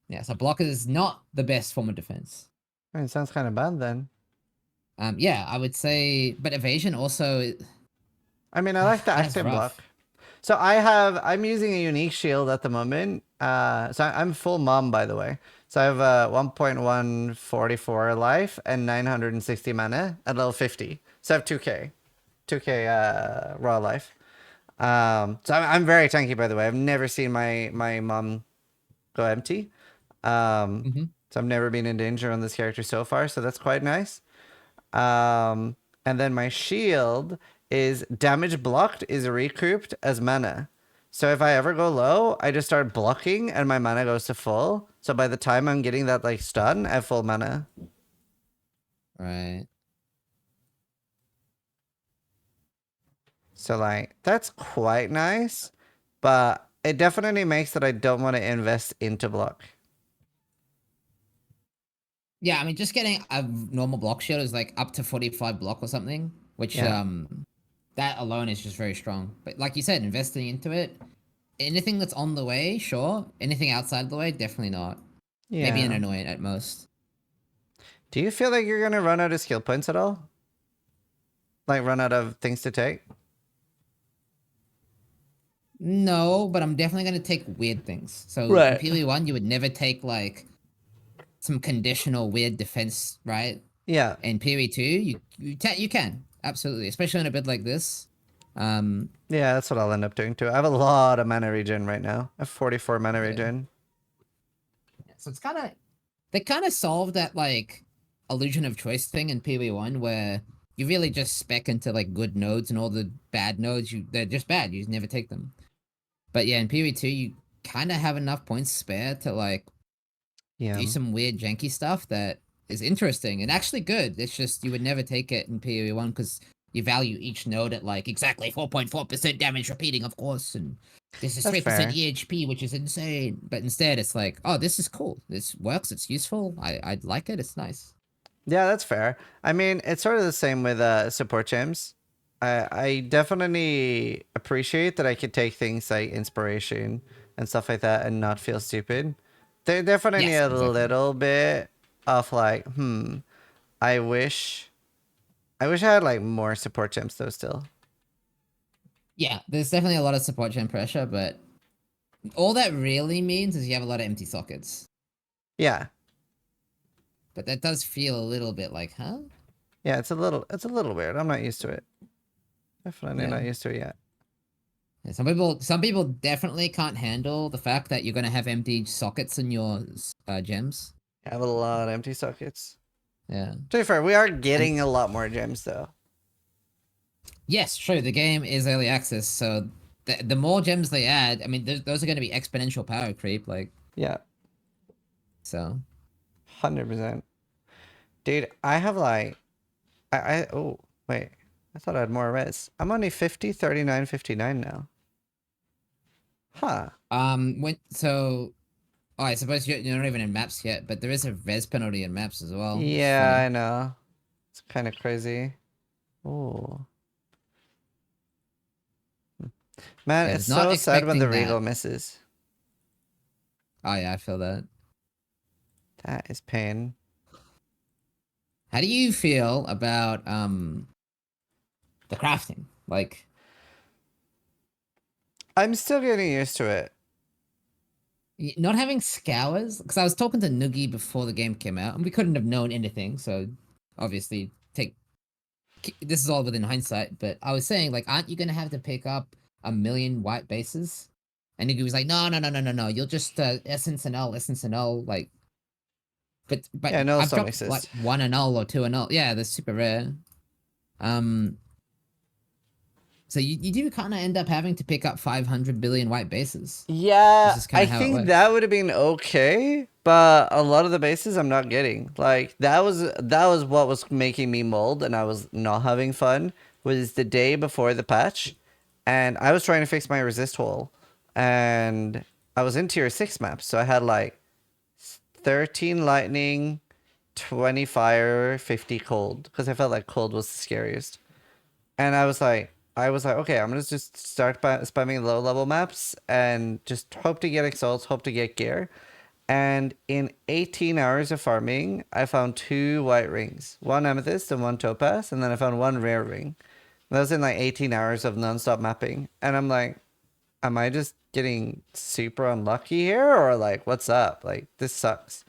[SPEAKER 2] Yeah, so block is not the best form of defense.
[SPEAKER 1] I mean, it sounds kind of bad then.
[SPEAKER 2] Yeah, I would say, but evasion also,
[SPEAKER 1] I mean, I like the
[SPEAKER 2] that's
[SPEAKER 1] active block.
[SPEAKER 2] rough.
[SPEAKER 1] So I'm using a unique shield at the moment. I'm full mom, by the way. So I have 1.144 life and 960 mana at level 50. So I have 2k raw life. So I'm very tanky, by the way. I've never seen my mom go empty.
[SPEAKER 2] Hmm.
[SPEAKER 1] So I've never been in danger on this character so far. So that's quite nice. Um, and then my shield is damage blocked is recouped as mana. So if I ever go low, I just start blocking and my mana goes to full. So by the time I'm getting that like stun, I have full mana.
[SPEAKER 2] Right.
[SPEAKER 1] So like that's quite nice, but it definitely makes that I don't want to invest into block.
[SPEAKER 2] Yeah, I mean, just getting a normal block shield is like up to 45 block or something, which
[SPEAKER 1] Yeah.
[SPEAKER 2] that alone is just very strong. But like you said, investing into it, anything that's on the way, sure. Anything outside the way, definitely not. Maybe an
[SPEAKER 1] Yeah.
[SPEAKER 2] annoyance at most.
[SPEAKER 1] Do you feel like you're gonna run out of skill points at all? Like run out of things to take?
[SPEAKER 2] No, but I'm definitely gonna take weird things. So in
[SPEAKER 1] Right.
[SPEAKER 2] PvE1, you would never take like some conditional weird defense, right?
[SPEAKER 1] Yeah.
[SPEAKER 2] In PvE2, you can absolutely, especially on a bid like this.
[SPEAKER 1] Yeah, that's what I'll end up doing too. I have a lot of mana regen right now. I have 44 mana
[SPEAKER 2] Yeah.
[SPEAKER 1] regen.
[SPEAKER 2] So it's kind of they kind of solved that like illusion of choice thing in PvE1 where you really just spec into like good nodes and all the bad nodes they're just bad. You never take them. But yeah, in PvE2 you kind of have enough points spare to like
[SPEAKER 1] Yeah.
[SPEAKER 2] do some weird janky stuff that is interesting and actually good. It's just you would never take it in PvE1 because you value each node at like exactly 4.4% damage repeating, of course, and this is
[SPEAKER 1] That's
[SPEAKER 2] 3%
[SPEAKER 1] fair.
[SPEAKER 2] EHP, which is insane. But instead, it's like, oh, this is cool. This works. It's useful. I like it. It's nice.
[SPEAKER 1] Yeah, that's fair. I mean, it's sort of the same with support gems. I definitely appreciate that I could take things like inspiration and stuff like that and not feel stupid. They're definitely
[SPEAKER 2] Yes,
[SPEAKER 1] a
[SPEAKER 2] exactly.
[SPEAKER 1] little bit of like, I wish I wish I had like more support gems though still.
[SPEAKER 2] Yeah, there's definitely a lot of support gen pressure, but all that really means is you have a lot of empty sockets.
[SPEAKER 1] Yeah.
[SPEAKER 2] But that does feel a little bit like, huh?
[SPEAKER 1] Yeah, it's a little weird. I'm not used to it. Definitely
[SPEAKER 2] Yeah.
[SPEAKER 1] not used to it yet.
[SPEAKER 2] Yeah, some people definitely can't handle the fact that you're gonna have empty sockets in your gems.
[SPEAKER 1] I have a lot of empty sockets.
[SPEAKER 2] Yeah,
[SPEAKER 1] To be fair, we are
[SPEAKER 2] and
[SPEAKER 1] getting a lot more gems though.
[SPEAKER 2] yes, true. The game is early access, so the more gems they add, I mean, those are gonna be exponential power creep. Like,
[SPEAKER 1] Yeah,
[SPEAKER 2] so
[SPEAKER 1] 100%. Dude, I have like oh wait. I thought I had more res. I'm only 50, 39, 59 now. Huh.
[SPEAKER 2] when so oh, I suppose you're not even in maps yet, but there is a res penalty in maps as well, which is
[SPEAKER 1] Yeah,
[SPEAKER 2] funny.
[SPEAKER 1] I know. It's kind of crazy. Oh. Man,
[SPEAKER 2] Yeah, I
[SPEAKER 1] it's
[SPEAKER 2] was not
[SPEAKER 1] so sad when the
[SPEAKER 2] expecting
[SPEAKER 1] regal
[SPEAKER 2] that.
[SPEAKER 1] misses.
[SPEAKER 2] Oh yeah, I feel that.
[SPEAKER 1] That is pain.
[SPEAKER 2] How do you feel about the crafting? Like,
[SPEAKER 1] I'm still getting used to it.
[SPEAKER 2] not having scours, because I was talking to Noogie before the game came out, and we couldn't have known anything. So obviously, take this is all within hindsight. But I was saying, like, aren't you gonna have to pick up 1 million white bases? And Noogie was like, no, no, no, no, no, no. You'll just essence and L, like. But
[SPEAKER 1] Yeah, no
[SPEAKER 2] I've
[SPEAKER 1] don't
[SPEAKER 2] dropped like
[SPEAKER 1] exist.
[SPEAKER 2] one an L or two an L. Yeah, they're super rare. Um, so you do kind of end up having to pick up 500 billion white bases. This
[SPEAKER 1] Yeah,
[SPEAKER 2] is kind
[SPEAKER 1] I
[SPEAKER 2] of how it
[SPEAKER 1] think
[SPEAKER 2] works.
[SPEAKER 1] that would have been okay, but a lot of the bases I'm not getting. Like that was what was making me mold and I was not having fun was the day before the patch and I was trying to fix my resist hole and I was in tier 6 maps, so I had like 13 lightning, 20 fire, 50 cold because I felt like cold was the scariest. And I was like, okay, I'm gonna just start spamming low level maps and just hope to get exalts, hope to get gear. And in 18 hours of farming, I found 2 white rings, one amethyst and one topaz, and then I found one rare ring. That was in like 18 hours of nonstop mapping. And I'm like, am I just getting super unlucky here? Or like, what's up? Like, this sucks.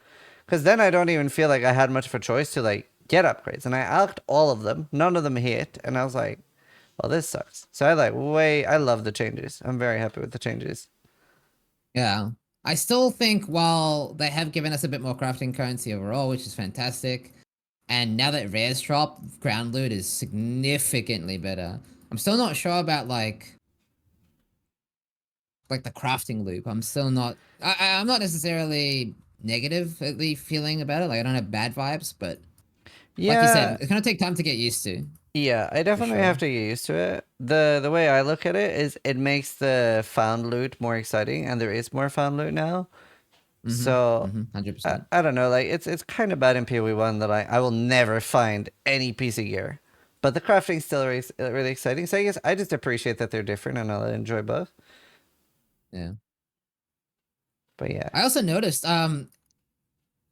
[SPEAKER 1] Because then I don't even feel like I had much of a choice to like get upgrades. And I alked all of them. None of them hit. And I was like, well, this sucks. So I love the changes. I'm very happy with the changes.
[SPEAKER 2] Yeah. I still think while they have given us a bit more crafting currency overall, which is fantastic, and now that rares drop, ground loot is significantly better. I'm still not sure about like the crafting loop. I'm still not I'm not necessarily negatively feeling about it. Like I don't have bad vibes, but like you said,
[SPEAKER 1] Yeah,
[SPEAKER 2] it's gonna take time to get used to,
[SPEAKER 1] yeah, I
[SPEAKER 2] for
[SPEAKER 1] definitely
[SPEAKER 2] sure.
[SPEAKER 1] have to get used to it. The way I look at it is it makes the found loot more exciting, and there is more found loot now.
[SPEAKER 2] Mm-hmm.
[SPEAKER 1] So
[SPEAKER 2] Mm-hmm.
[SPEAKER 1] I,
[SPEAKER 2] 100%.
[SPEAKER 1] I don't know, like it's kind of bad in PoE1 that I will never find any piece of gear. But the crafting's still really exciting. So I guess I just appreciate that they're different and I'll enjoy both.
[SPEAKER 2] Yeah.
[SPEAKER 1] But yeah.
[SPEAKER 2] I also noticed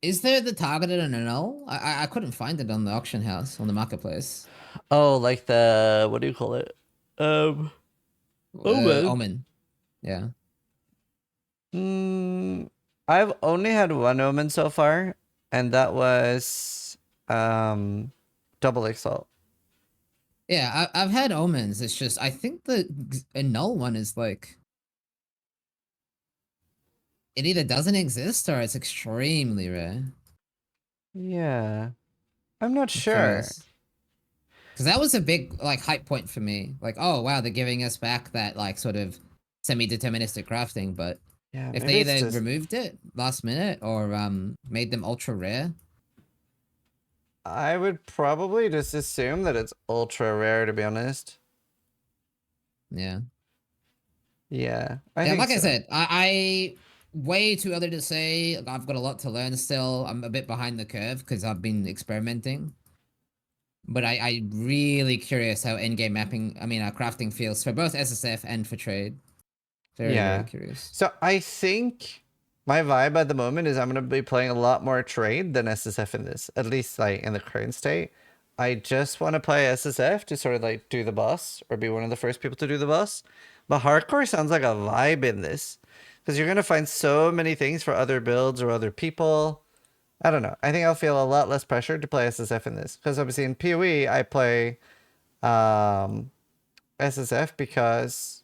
[SPEAKER 2] Is there the targeted and a null? I couldn't find it on the auction house on the marketplace.
[SPEAKER 1] Oh, like the what do you call it? Um, Omen.
[SPEAKER 2] Omen. Yeah.
[SPEAKER 1] Hmm. I've only had one omen so far, and that was double exalt.
[SPEAKER 2] Yeah, I've had omens. It's just I think the a null one is like it either doesn't exist or it's extremely rare.
[SPEAKER 1] Yeah, I'm not
[SPEAKER 2] I'm
[SPEAKER 1] sure.
[SPEAKER 2] curious. Because that was a big like hype point for me. Like, oh wow, they're giving us back that like sort of semi-deterministic crafting, but
[SPEAKER 1] Yeah,
[SPEAKER 2] if
[SPEAKER 1] maybe
[SPEAKER 2] they
[SPEAKER 1] it's
[SPEAKER 2] either
[SPEAKER 1] just.
[SPEAKER 2] removed it last minute or made them ultra rare.
[SPEAKER 1] I would probably just assume that it's ultra rare, to be honest.
[SPEAKER 2] Yeah.
[SPEAKER 1] Yeah, I
[SPEAKER 2] Yeah,
[SPEAKER 1] think
[SPEAKER 2] like I
[SPEAKER 1] so.
[SPEAKER 2] said, I way too early to say. I've got a lot to learn still. I'm a bit behind the curve because I've been experimenting. But I really curious how endgame mapping, I mean, crafting feels for both SSF and for trade. Very, very
[SPEAKER 1] Yeah.
[SPEAKER 2] curious.
[SPEAKER 1] So I think my vibe at the moment is I'm gonna be playing a lot more trade than SSF in this, at least like in the current state. I just want to play SSF to sort of like do the boss or be one of the first people to do the boss. But hardcore sounds like a vibe in this because you're gonna find so many things for other builds or other people. I don't know. I think I'll feel a lot less pressure to play SSF in this because obviously in PoE I play um, SSF because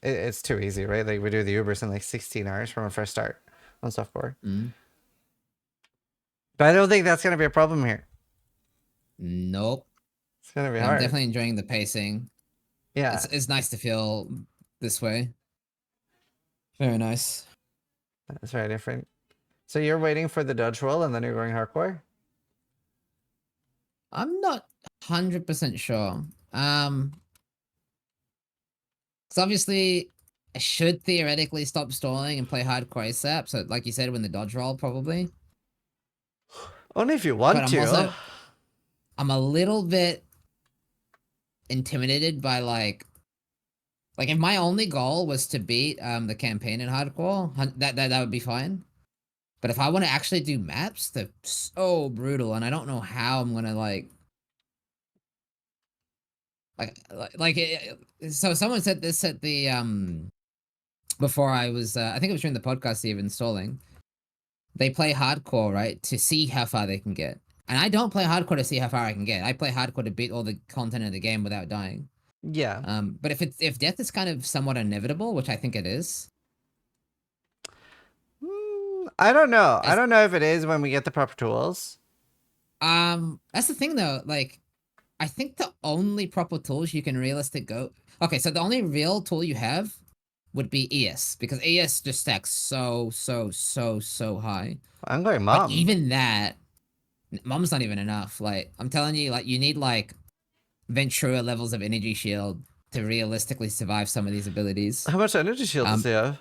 [SPEAKER 1] it's too easy, right? Like we do the Ubers in like 16 hours from a fresh start on softcore.
[SPEAKER 2] Mm.
[SPEAKER 1] But I don't think that's gonna be a problem here.
[SPEAKER 2] Nope.
[SPEAKER 1] It's gonna be
[SPEAKER 2] I'm
[SPEAKER 1] hard.
[SPEAKER 2] definitely enjoying the pacing.
[SPEAKER 1] Yeah,
[SPEAKER 2] It's nice to feel this way. Very nice.
[SPEAKER 1] that's very different. So you're waiting for the dodge roll and then you're going hardcore?
[SPEAKER 2] I'm not 100% sure. Because obviously, I should theoretically stop stalling and play hardcore ASAP. So, like you said, when the dodge roll, probably.
[SPEAKER 1] Only if you
[SPEAKER 2] But
[SPEAKER 1] want to.
[SPEAKER 2] I'm a little bit intimidated by like if my only goal was to beat the campaign in hardcore, that would be fine. But if I want to actually do maps, they're so brutal, and I don't know how I'm gonna so someone said this at the before I was I think it was during the podcast even installing. They play hardcore, right, to see how far they can get. And I don't play hardcore to see how far I can get. I play hardcore to beat all the content of the game without dying.
[SPEAKER 1] Yeah.
[SPEAKER 2] But if death is kind of somewhat inevitable, which I think it is,
[SPEAKER 1] I don't know. I
[SPEAKER 2] as
[SPEAKER 1] don't know if it is when we get the proper tools.
[SPEAKER 2] that's the thing though. Like, I think the only proper tools you can realistic go. Okay, so the only real tool you have would be ES because ES just stacks so high.
[SPEAKER 1] I'm going
[SPEAKER 2] But
[SPEAKER 1] mom.
[SPEAKER 2] even that, mom's not even enough. Like I'm telling you, like you need like Ventura levels of energy shield to realistically survive some of these abilities.
[SPEAKER 1] How much energy shield does
[SPEAKER 2] Um,
[SPEAKER 1] he have?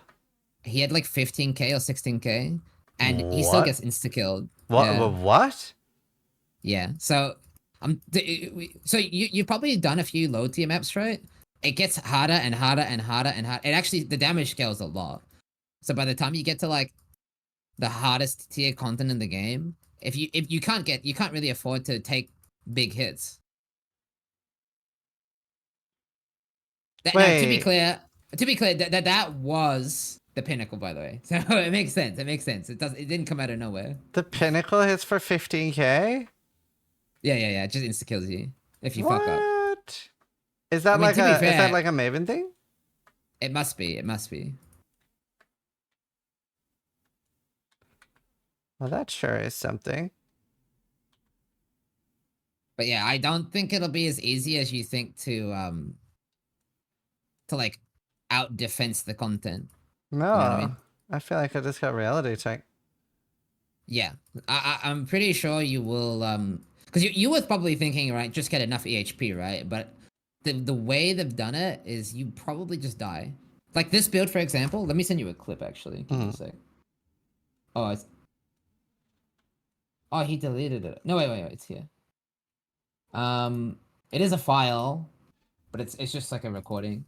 [SPEAKER 2] he had like 15k or 16k, and he still
[SPEAKER 1] What?
[SPEAKER 2] gets insta killed.
[SPEAKER 1] What?
[SPEAKER 2] Yeah,
[SPEAKER 1] What?
[SPEAKER 2] yeah. So so you've probably done a few low tier maps, right? It gets harder and harder and harder and harder. It actually the damage scales a lot. So by the time you get to like the hardest tier content in the game, if you can't get you can't really afford to take big hits. That now
[SPEAKER 1] Wait.
[SPEAKER 2] to be clear, that was the pinnacle, by the way. So it makes sense. It makes sense. It didn't come out of nowhere.
[SPEAKER 1] The pinnacle hits for 15k?
[SPEAKER 2] Yeah. It just insta kills you if you fuck up.
[SPEAKER 1] What?
[SPEAKER 2] I mean, to be
[SPEAKER 1] Is that
[SPEAKER 2] fair,
[SPEAKER 1] like a Maven thing?
[SPEAKER 2] it must be. It must be.
[SPEAKER 1] Well, that sure is something.
[SPEAKER 2] But yeah, I don't think it'll be as easy as you think to like out defense the content. You know what I
[SPEAKER 1] No,
[SPEAKER 2] mean?
[SPEAKER 1] I feel like I just got reality check.
[SPEAKER 2] Yeah, I'm pretty sure you will because you were probably thinking right, just get enough EHP, right? But the way they've done it is you probably just die. Like this build, for example. Let me send you a clip. Actually, give me a
[SPEAKER 1] Mhm.
[SPEAKER 2] sec. Oh, he deleted it. No, wait, it's here. Um, it is a file, but it's just like a recording.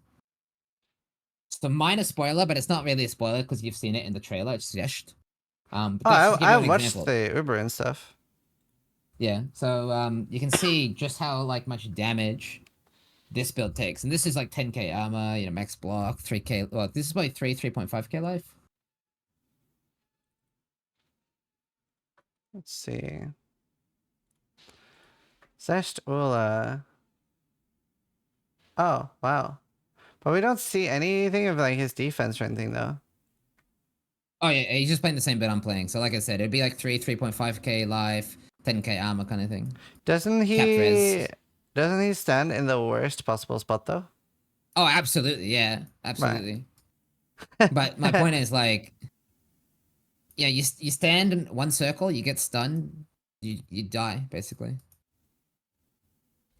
[SPEAKER 2] It's a minor spoiler, but it's not really a spoiler because you've seen it in the trailer. It's just But
[SPEAKER 1] Oh,
[SPEAKER 2] that's just to give you
[SPEAKER 1] I
[SPEAKER 2] an
[SPEAKER 1] watched
[SPEAKER 2] example.
[SPEAKER 1] the Uber and stuff.
[SPEAKER 2] Yeah. So you can see just how like much damage this build takes, and this is like 10k armor, you know, max block, 3k. Well, this is like 3.5k life.
[SPEAKER 1] Let's see. Zesht Ula. Oh, wow. But we don't see anything of like his defense or anything though.
[SPEAKER 2] Oh yeah, he's just playing the same build I'm playing. So like I said, it'd be like 3.5k life, 10k armor kind of thing.
[SPEAKER 1] Doesn't
[SPEAKER 2] Cap
[SPEAKER 1] he
[SPEAKER 2] res.
[SPEAKER 1] doesn't he stand in the worst possible spot though?
[SPEAKER 2] Oh, absolutely, yeah,
[SPEAKER 1] Right.
[SPEAKER 2] absolutely. But my point is like, yeah, you stand in one circle, you get stunned, you die basically.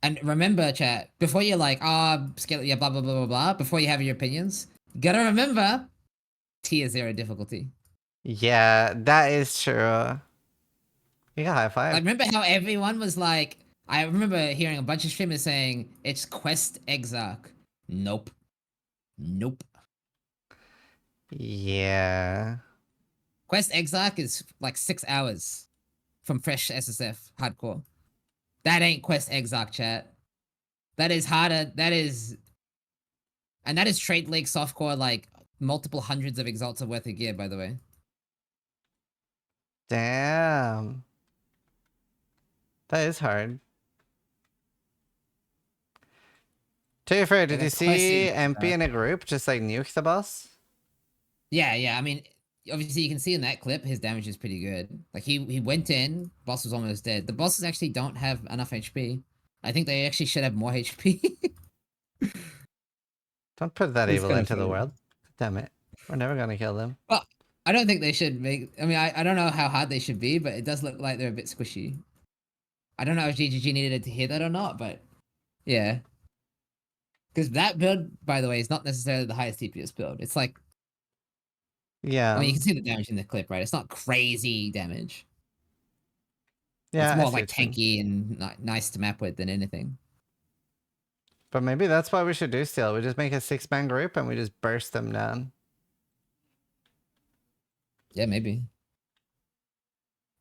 [SPEAKER 2] And remember, chat, before you're like, ah, oh, scale, yeah, blah blah blah blah blah. Before you have your opinions, you gotta remember tier 0 difficulty.
[SPEAKER 1] Yeah, that is true. You got high
[SPEAKER 2] Like,
[SPEAKER 1] five.
[SPEAKER 2] remember how everyone was like, I remember hearing a bunch of streamers saying it's Quest Exarch. Nope. Nope.
[SPEAKER 1] Yeah.
[SPEAKER 2] Quest Exarch is like 6 hours from fresh SSF hardcore. That ain't Quest Exarch, chat. That is harder. And that is Trade League softcore, like multiple hundreds of exalts of worth of gear, by the way.
[SPEAKER 1] Damn. That is hard. To be fair,
[SPEAKER 2] Yeah,
[SPEAKER 1] did you
[SPEAKER 2] that's Quest
[SPEAKER 1] see MP
[SPEAKER 2] Exarch.
[SPEAKER 1] in a group just like nuke the boss?
[SPEAKER 2] Yeah, yeah. I mean, obviously you can see in that clip his damage is pretty good. Like he went in, boss was almost dead. The bosses actually don't have enough HP. I think they actually should have more HP.
[SPEAKER 1] Don't put that
[SPEAKER 2] It's
[SPEAKER 1] evil
[SPEAKER 2] kind of
[SPEAKER 1] into the
[SPEAKER 2] funny.
[SPEAKER 1] world. Damn it. We're never gonna kill them.
[SPEAKER 2] Well, I don't think they should make. I mean, I don't know how hard they should be, but it does look like they're a bit squishy. I don't know if GGG needed to hear that or not, but yeah. Because that build, by the way, is not necessarily the highest TPS build. It's like, I
[SPEAKER 1] Yeah.
[SPEAKER 2] mean, you can see the damage in the clip, right? It's not crazy damage. It's
[SPEAKER 1] Yeah, I
[SPEAKER 2] more
[SPEAKER 1] see
[SPEAKER 2] like
[SPEAKER 1] what you mean.
[SPEAKER 2] tanky and nice to map with than anything.
[SPEAKER 1] But maybe that's what we should do still. We just make a 6-man group and we just burst them down.
[SPEAKER 2] Yeah, maybe.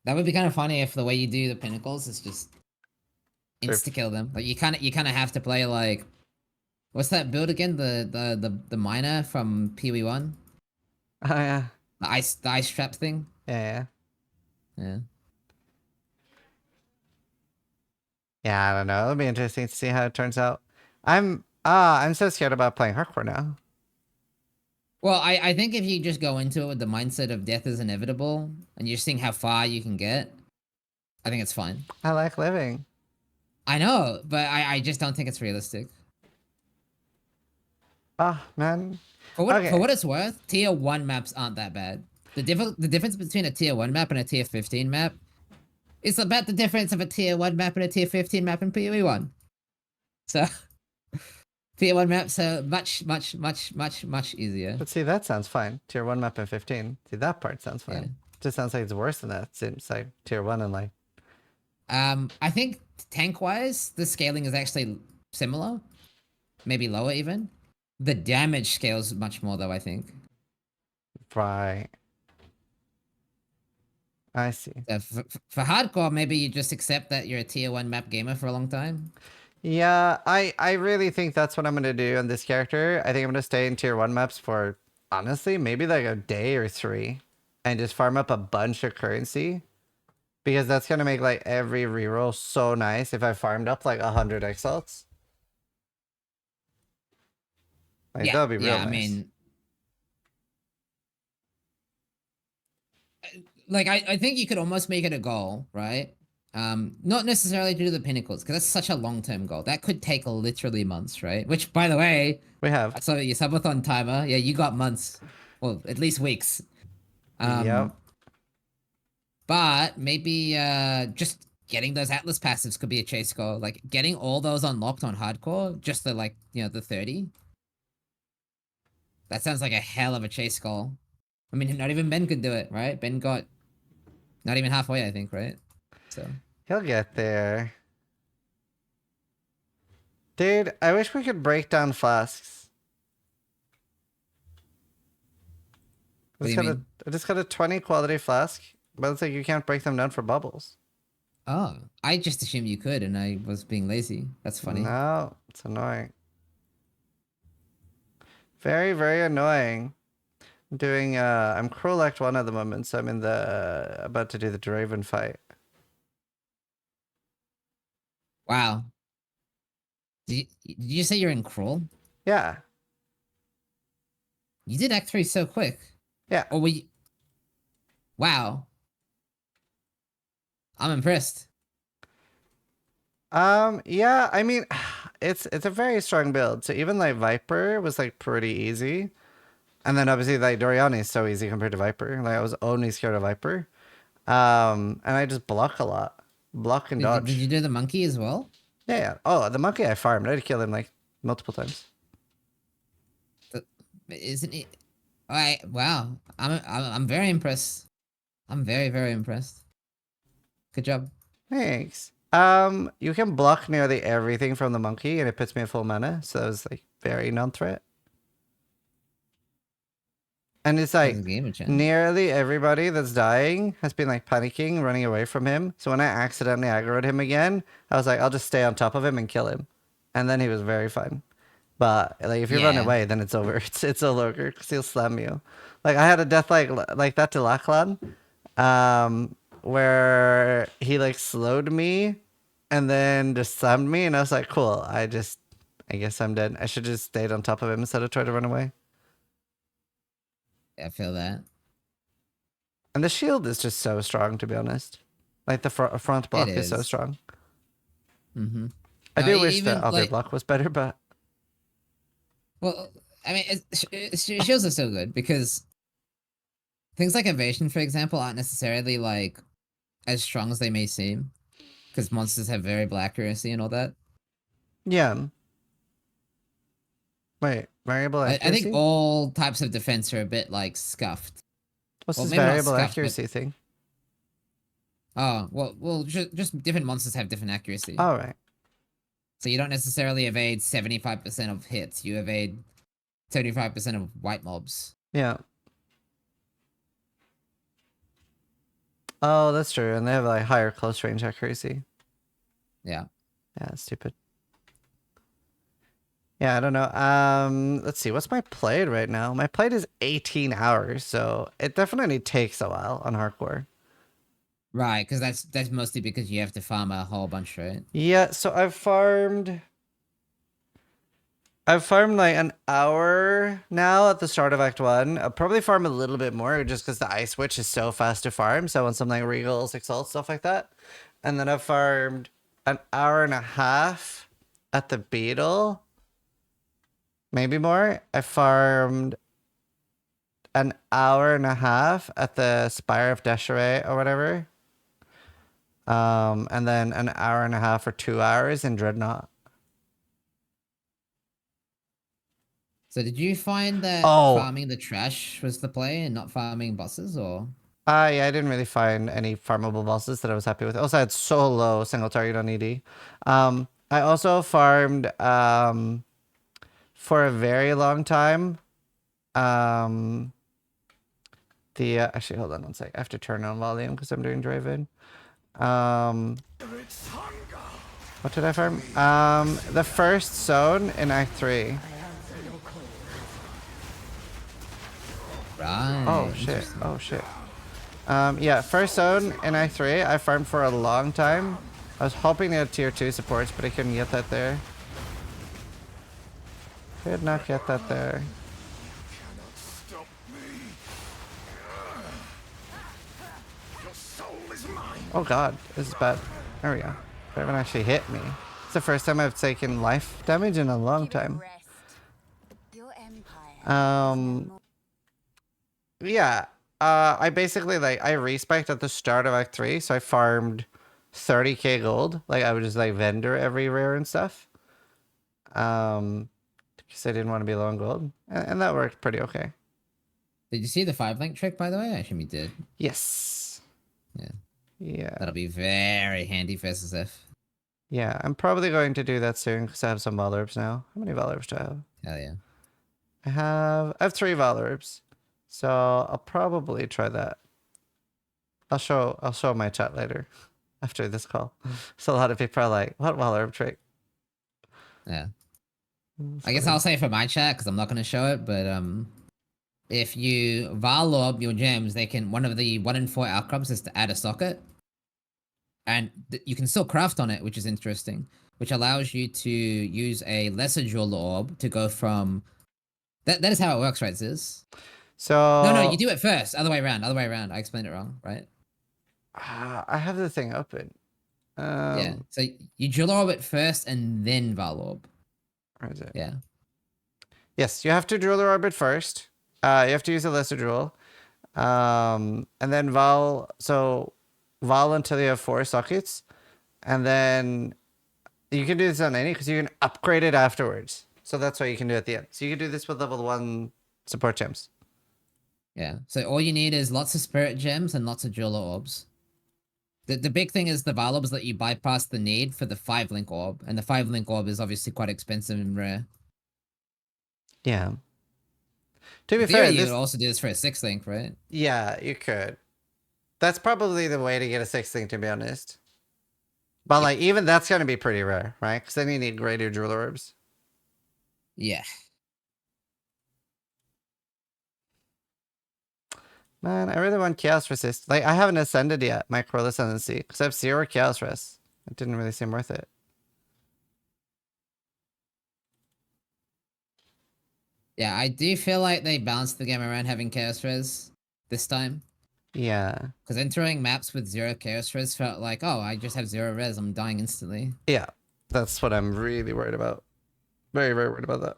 [SPEAKER 2] That would be kind of funny if the way you do the pinnacles is just
[SPEAKER 1] Through
[SPEAKER 2] insta kill them. Like you kind of have to play like what's that build again? The miner from PoE 1,
[SPEAKER 1] Oh yeah.
[SPEAKER 2] the ice trap thing.
[SPEAKER 1] Yeah, yeah.
[SPEAKER 2] Yeah.
[SPEAKER 1] Yeah, I don't know. It'll be interesting to see how it turns out. I'm so scared about playing hardcore now.
[SPEAKER 2] Well, I think if you just go into it with the mindset of death is inevitable and you're seeing how far you can get, I think it's fine.
[SPEAKER 1] I like living.
[SPEAKER 2] I know, but I just don't think it's realistic.
[SPEAKER 1] Oh man.
[SPEAKER 2] For what
[SPEAKER 1] Okay.
[SPEAKER 2] it's worth, tier 1 maps aren't that bad. The difference between a tier 1 map and a tier 15 map is about the difference of a tier 1 map and a tier 15 map in PoE 1. So tier 1 maps are much, much, much, much, much easier.
[SPEAKER 1] But see, that sounds fine. Tier 1 map and 15. See, that part sounds
[SPEAKER 2] Yeah.
[SPEAKER 1] fine. Just sounds like it's worse than that. Seems like tier 1 and like,
[SPEAKER 2] I think tank wise, the scaling is actually similar, maybe lower even. The damage scales much more though, I think.
[SPEAKER 1] right. I see.
[SPEAKER 2] For hardcore, maybe you just accept that you're a tier 1 map gamer for a long time.
[SPEAKER 1] Yeah, I really think that's what I'm gonna do on this character. I think I'm gonna stay in tier 1 maps for, honestly, maybe like a day or 3. And just farm up a bunch of currency. Because that's gonna make like every reroll so nice if I farmed up like 100 exalts. Like,
[SPEAKER 2] Yeah,
[SPEAKER 1] that'll be real
[SPEAKER 2] yeah, I
[SPEAKER 1] nice.
[SPEAKER 2] mean, like I think you could almost make it a goal, right? Not necessarily to do the pinnacles, because that's such a long-term goal. That could take literally months, right? Which, by the way,
[SPEAKER 1] We have.
[SPEAKER 2] I saw your subathon timer. Yeah, you got months. Well, at least weeks.
[SPEAKER 1] Yep.
[SPEAKER 2] Um, but maybe just getting those Atlas passives could be a chase goal. Like getting all those unlocked on hardcore, just the like, the 30. That sounds like a hell of a chase goal. I mean, not even Ben could do it, right? Ben got not even halfway, I think, right? So
[SPEAKER 1] He'll get there. Dude, I wish we could break down flasks.
[SPEAKER 2] What do you mean?
[SPEAKER 1] I just got a 20 quality flask, but it's like you can't break them down for bubbles.
[SPEAKER 2] Oh, I just assumed you could, and I was being lazy. That's funny.
[SPEAKER 1] No, it's annoying. Very, very annoying. Doing I'm Cruel Act 1 at the moment, so I'm in the about to do the Draven fight.
[SPEAKER 2] Wow. Did you say you're in Crawl?
[SPEAKER 1] Yeah.
[SPEAKER 2] You did Act 3 so quick.
[SPEAKER 1] Yeah.
[SPEAKER 2] Or were you... Wow. I'm impressed.
[SPEAKER 1] Yeah, I mean it's a very strong build. So even like Viper was like pretty easy. And then obviously like Doriani is so easy compared to Viper. Like I was only scared of Viper. And I just block a lot. Block and
[SPEAKER 2] Did
[SPEAKER 1] dodge.
[SPEAKER 2] you do the monkey as well?
[SPEAKER 1] Yeah, yeah. Oh, the monkey I farmed. I had to kill him like multiple times.
[SPEAKER 2] Isn't it? Wow. I'm very impressed. I'm very, very impressed. Good job.
[SPEAKER 1] Thanks. You can block nearly everything from the monkey and it puts me at full mana, so that was like very non-threat. And it's
[SPEAKER 2] There's a
[SPEAKER 1] like
[SPEAKER 2] gamer chat.
[SPEAKER 1] nearly everybody that's dying has been like panicking, running away from him. So when I accidentally aggroed him again, I was like, I'll just stay on top of him and kill him. And then he was very fine. But like if you run
[SPEAKER 2] Yeah.
[SPEAKER 1] away, then it's over. It's a lurker because he'll slam you. Like I had a death like that to Lachlan, where he like slowed me, and then just slammed me, and I was like, cool. I guess I'm dead. I should just stayed on top of him instead of trying to run away.
[SPEAKER 2] I feel that.
[SPEAKER 1] And the shield is just so strong, to be honest. Like the front
[SPEAKER 2] It
[SPEAKER 1] block is so
[SPEAKER 2] is.
[SPEAKER 1] strong.
[SPEAKER 2] Mm-hmm.
[SPEAKER 1] I
[SPEAKER 2] No,
[SPEAKER 1] do wish the
[SPEAKER 2] even
[SPEAKER 1] other
[SPEAKER 2] like,
[SPEAKER 1] block was better, but
[SPEAKER 2] well, I mean, shields are so good because things like evasion, for example, aren't necessarily like as strong as they may seem because monsters have variable accuracy and all that.
[SPEAKER 1] yeah. Wait, variable
[SPEAKER 2] I think
[SPEAKER 1] accuracy?
[SPEAKER 2] all types of defense are a bit like scuffed.
[SPEAKER 1] What's
[SPEAKER 2] Well,
[SPEAKER 1] this
[SPEAKER 2] maybe not
[SPEAKER 1] variable
[SPEAKER 2] scuffed, but
[SPEAKER 1] accuracy thing?
[SPEAKER 2] just different monsters have different accuracy.
[SPEAKER 1] All right.
[SPEAKER 2] So you don't necessarily evade 75% of hits. You evade 75% of white mobs.
[SPEAKER 1] Yeah. Oh, that's true. And they have like higher close range accuracy.
[SPEAKER 2] Yeah.
[SPEAKER 1] Yeah, that's stupid. Yeah, I don't know. Let's see. What's my played right now? My played is 18 hours, so it definitely takes a while on hardcore.
[SPEAKER 2] Right, because that's mostly because you have to farm a whole bunch, right?
[SPEAKER 1] Yeah, so I've farmed like an hour now at the start of Act 1. I'll probably farm a little bit more just because the Ice Witch is so fast to farm. So I want something like Regals, Exalt, stuff like that. And then I've farmed an hour and a half at the Beetle. Maybe more. I farmed an hour and a half at the Spire of Desiree or whatever. And then an hour and a half or 2 hours in Dreadnought.
[SPEAKER 2] So did you find that
[SPEAKER 1] Oh,
[SPEAKER 2] farming the trash was the play and not farming bosses, or?
[SPEAKER 1] yeah, I didn't really find any farmable bosses that I was happy with. Also, I had so low single target on ED. I also farmed for a very long time. The actually, hold on one sec. I have to turn on volume because I'm doing Draven. What did I farm? The first zone in Act 3.
[SPEAKER 2] Right.
[SPEAKER 1] Oh shit!
[SPEAKER 2] Interesting.
[SPEAKER 1] Oh shit! Yeah, first zone in Act 3. I farmed for a long time. I was hoping to get tier 2 supports, but I couldn't get that there. Could not get that there. Oh god, this is bad. There we go. They haven't actually hit me. It's the first time I've taken life damage in a long time. Yeah. I basically like I respec at the start of Act 3, so I farmed 30k gold. Like I would just like vendor every rare and stuff. Because I didn't want to be low on gold. And that worked pretty okay.
[SPEAKER 2] Did you see the 5 link trick, by the way? I assume you did.
[SPEAKER 1] Yes.
[SPEAKER 2] Yeah.
[SPEAKER 1] Yeah.
[SPEAKER 2] That'll be very handy for SSF.
[SPEAKER 1] Yeah, I'm probably going to do that soon because I have some Valorbs now. How many Valorbs do I have?
[SPEAKER 2] Hell yeah.
[SPEAKER 1] I have 3 Valorbs. So I'll probably try that. I'll show my chat later after this call. So a lot of people are like, what wall orb trick?
[SPEAKER 2] Yeah.
[SPEAKER 1] It's
[SPEAKER 2] I guess
[SPEAKER 1] funny.
[SPEAKER 2] I'll say for my chat because I'm not gonna show it, but if you Varlob your gems, they can one of the 1 in 4 outcomes is to add a socket. And you can still craft on it, which is interesting, which allows you to use a lesser jewel orb to go from that is how it works, right, Ziz? No, you
[SPEAKER 1] So
[SPEAKER 2] do it first. Other way around. Other way around. I explained it wrong, right?
[SPEAKER 1] I have the thing open.
[SPEAKER 2] Yeah. So you jewel orb it first and then Varlorb.
[SPEAKER 1] Where is it?
[SPEAKER 2] Yeah.
[SPEAKER 1] Yes, you have to drill the orbit first. You have to use a lesser jewel. And then Val until you have 4 sockets. And then you can do this on any because you can upgrade it afterwards. So that's why you can do it at the end. So you can do this with level 1 support gems.
[SPEAKER 2] Yeah. So all you need is lots of spirit gems and lots of jewel orbs. The big thing is the Varlobs that you bypass the need for the 5-link orb, and the 5-link orb is obviously quite expensive and rare.
[SPEAKER 1] Yeah. To
[SPEAKER 2] In
[SPEAKER 1] be
[SPEAKER 2] theory,
[SPEAKER 1] fair,
[SPEAKER 2] you could
[SPEAKER 1] this
[SPEAKER 2] also do this for a 6-link, right?
[SPEAKER 1] yeah, you could. That's probably the way to get a 6th thing, to be honest. But
[SPEAKER 2] Yeah.
[SPEAKER 1] like even that's gonna be pretty rare, right? Because then you need greater jewel orbs.
[SPEAKER 2] Yeah.
[SPEAKER 1] Man, I really want chaos resist. Like I haven't ascended yet, my Cruel Ascendancy, because I have 0 chaos res. It didn't really seem worth it.
[SPEAKER 2] Yeah, I do feel like they balanced the game around having Chaos Res this time.
[SPEAKER 1] Yeah.
[SPEAKER 2] Because entering maps with 0 Chaos Res felt like, oh, I just have 0 res, I'm dying instantly.
[SPEAKER 1] Yeah. That's what I'm really worried about. Very, very worried about that.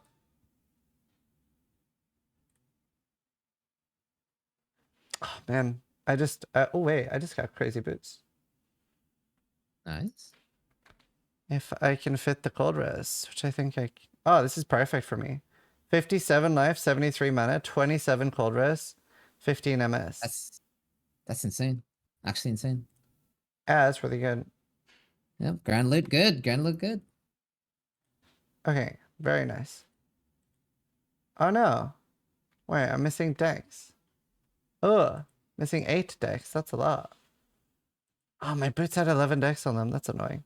[SPEAKER 1] Oh man. Oh wait, I just got crazy boots.
[SPEAKER 2] Nice.
[SPEAKER 1] If I can fit the cold res, which I think oh, this is perfect for me. 57 life, 73 mana, 27 cold res, 15 MS.
[SPEAKER 2] That's insane. Actually insane.
[SPEAKER 1] Yeah, that's really good.
[SPEAKER 2] Yep, ground loot good. Ground loot good.
[SPEAKER 1] Okay, very nice. Oh no. Wait, I'm missing decks. Ugh, missing 8 decks. That's a lot. Oh, my boots had 11 decks on them. That's annoying.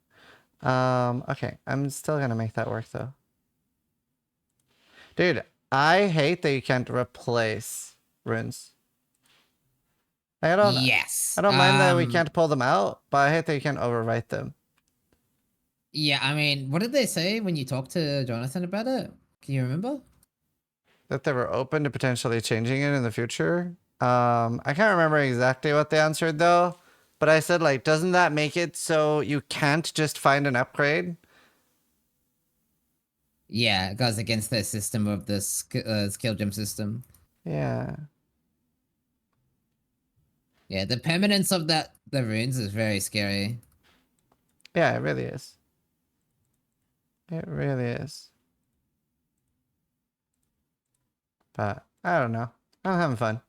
[SPEAKER 1] Okay, I'm still gonna make that work though. Dude, I hate that you can't replace runes. I don't
[SPEAKER 2] Yes.
[SPEAKER 1] I don't mind that we can't pull them out, but I hate that you can't overwrite them.
[SPEAKER 2] Yeah, I mean, what did they say when you talked to Jonathan about it? Can you remember?
[SPEAKER 1] That they were open to potentially changing it in the future. I can't remember exactly what they answered though, but I said like, doesn't that make it so you can't just find an upgrade?
[SPEAKER 2] Yeah, it goes against their system of the skill gem system.
[SPEAKER 1] Yeah.
[SPEAKER 2] Yeah, the permanence of the runes is very scary.
[SPEAKER 1] Yeah, it really is. It really is. But I don't know. I'm having fun.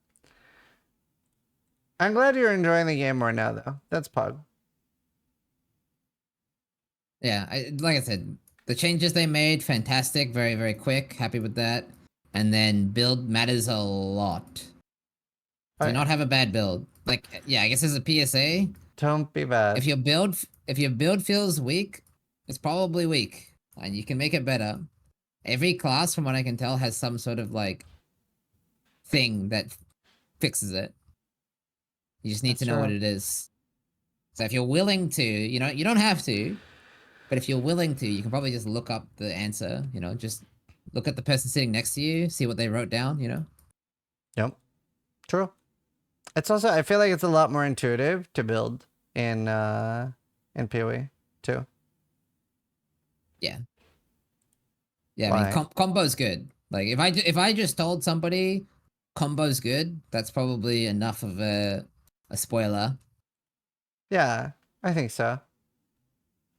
[SPEAKER 1] I'm glad you're enjoying the game more now though. That's Pug.
[SPEAKER 2] Yeah, like I said, the changes they made, fantastic, very, very quick, happy with that. And then build matters a lot.
[SPEAKER 1] Oh
[SPEAKER 2] Do
[SPEAKER 1] yeah.
[SPEAKER 2] not have a bad build. Like, yeah, I guess as a PSA,
[SPEAKER 1] Don't be bad.
[SPEAKER 2] if your build feels weak, it's probably weak, and you can make it better. Every class, from what I can tell, has some sort of like thing that fixes it. You just need
[SPEAKER 1] That's
[SPEAKER 2] to know what
[SPEAKER 1] true.
[SPEAKER 2] it is. So if you're willing to, you don't have to, but if you're willing to, you can probably just look up the answer, just look at the person sitting next to you, see what they wrote down.
[SPEAKER 1] Yep. True. It's also I feel like it's a lot more intuitive to build in PoE too.
[SPEAKER 2] Yeah. Yeah, I mean,
[SPEAKER 1] Like
[SPEAKER 2] combo's good. Like if I just told somebody combo's good, that's probably enough of a spoiler.
[SPEAKER 1] yeah, I think so.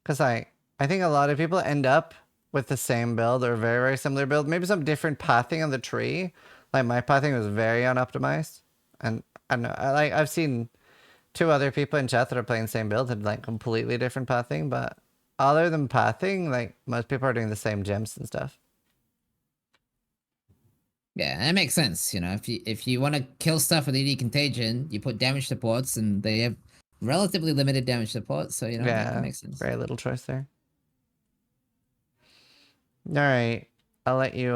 [SPEAKER 1] Cause I think a lot of people end up with the same build or very, very similar build. Maybe some different pathing on the tree. Like my pathing was very unoptimized. And I don't know, I've seen 2 other people in chat that are playing the same build had like completely different pathing, but other than pathing, like most people are doing the same gems and stuff.
[SPEAKER 2] Yeah, that makes sense. You know, if you want to kill stuff with ED contagion, you put damage supports, and they have relatively limited damage supports. So you know that
[SPEAKER 1] Yeah,
[SPEAKER 2] makes sense.
[SPEAKER 1] very little choice there. All right, I'll let you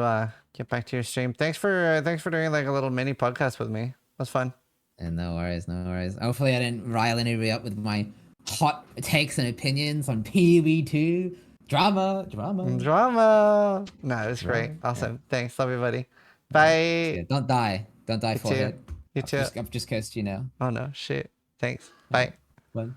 [SPEAKER 1] get back to your stream. Thanks for doing like a little mini podcast with me. It was fun.
[SPEAKER 2] And no worries, no worries. Hopefully, I didn't rile anybody up with my hot takes and opinions on PB2 drama, drama,
[SPEAKER 1] Drama. No, it was great.
[SPEAKER 2] drama. Yeah,
[SPEAKER 1] Awesome. Thanks. Love you, buddy.
[SPEAKER 2] yeah. See
[SPEAKER 1] Bye.
[SPEAKER 2] ya. Don't die,
[SPEAKER 1] You too.
[SPEAKER 2] forehead.
[SPEAKER 1] You too.
[SPEAKER 2] I've just cursed you now.
[SPEAKER 1] Oh no, shit. Thanks.
[SPEAKER 2] Yeah.
[SPEAKER 1] Bye.
[SPEAKER 2] Bye.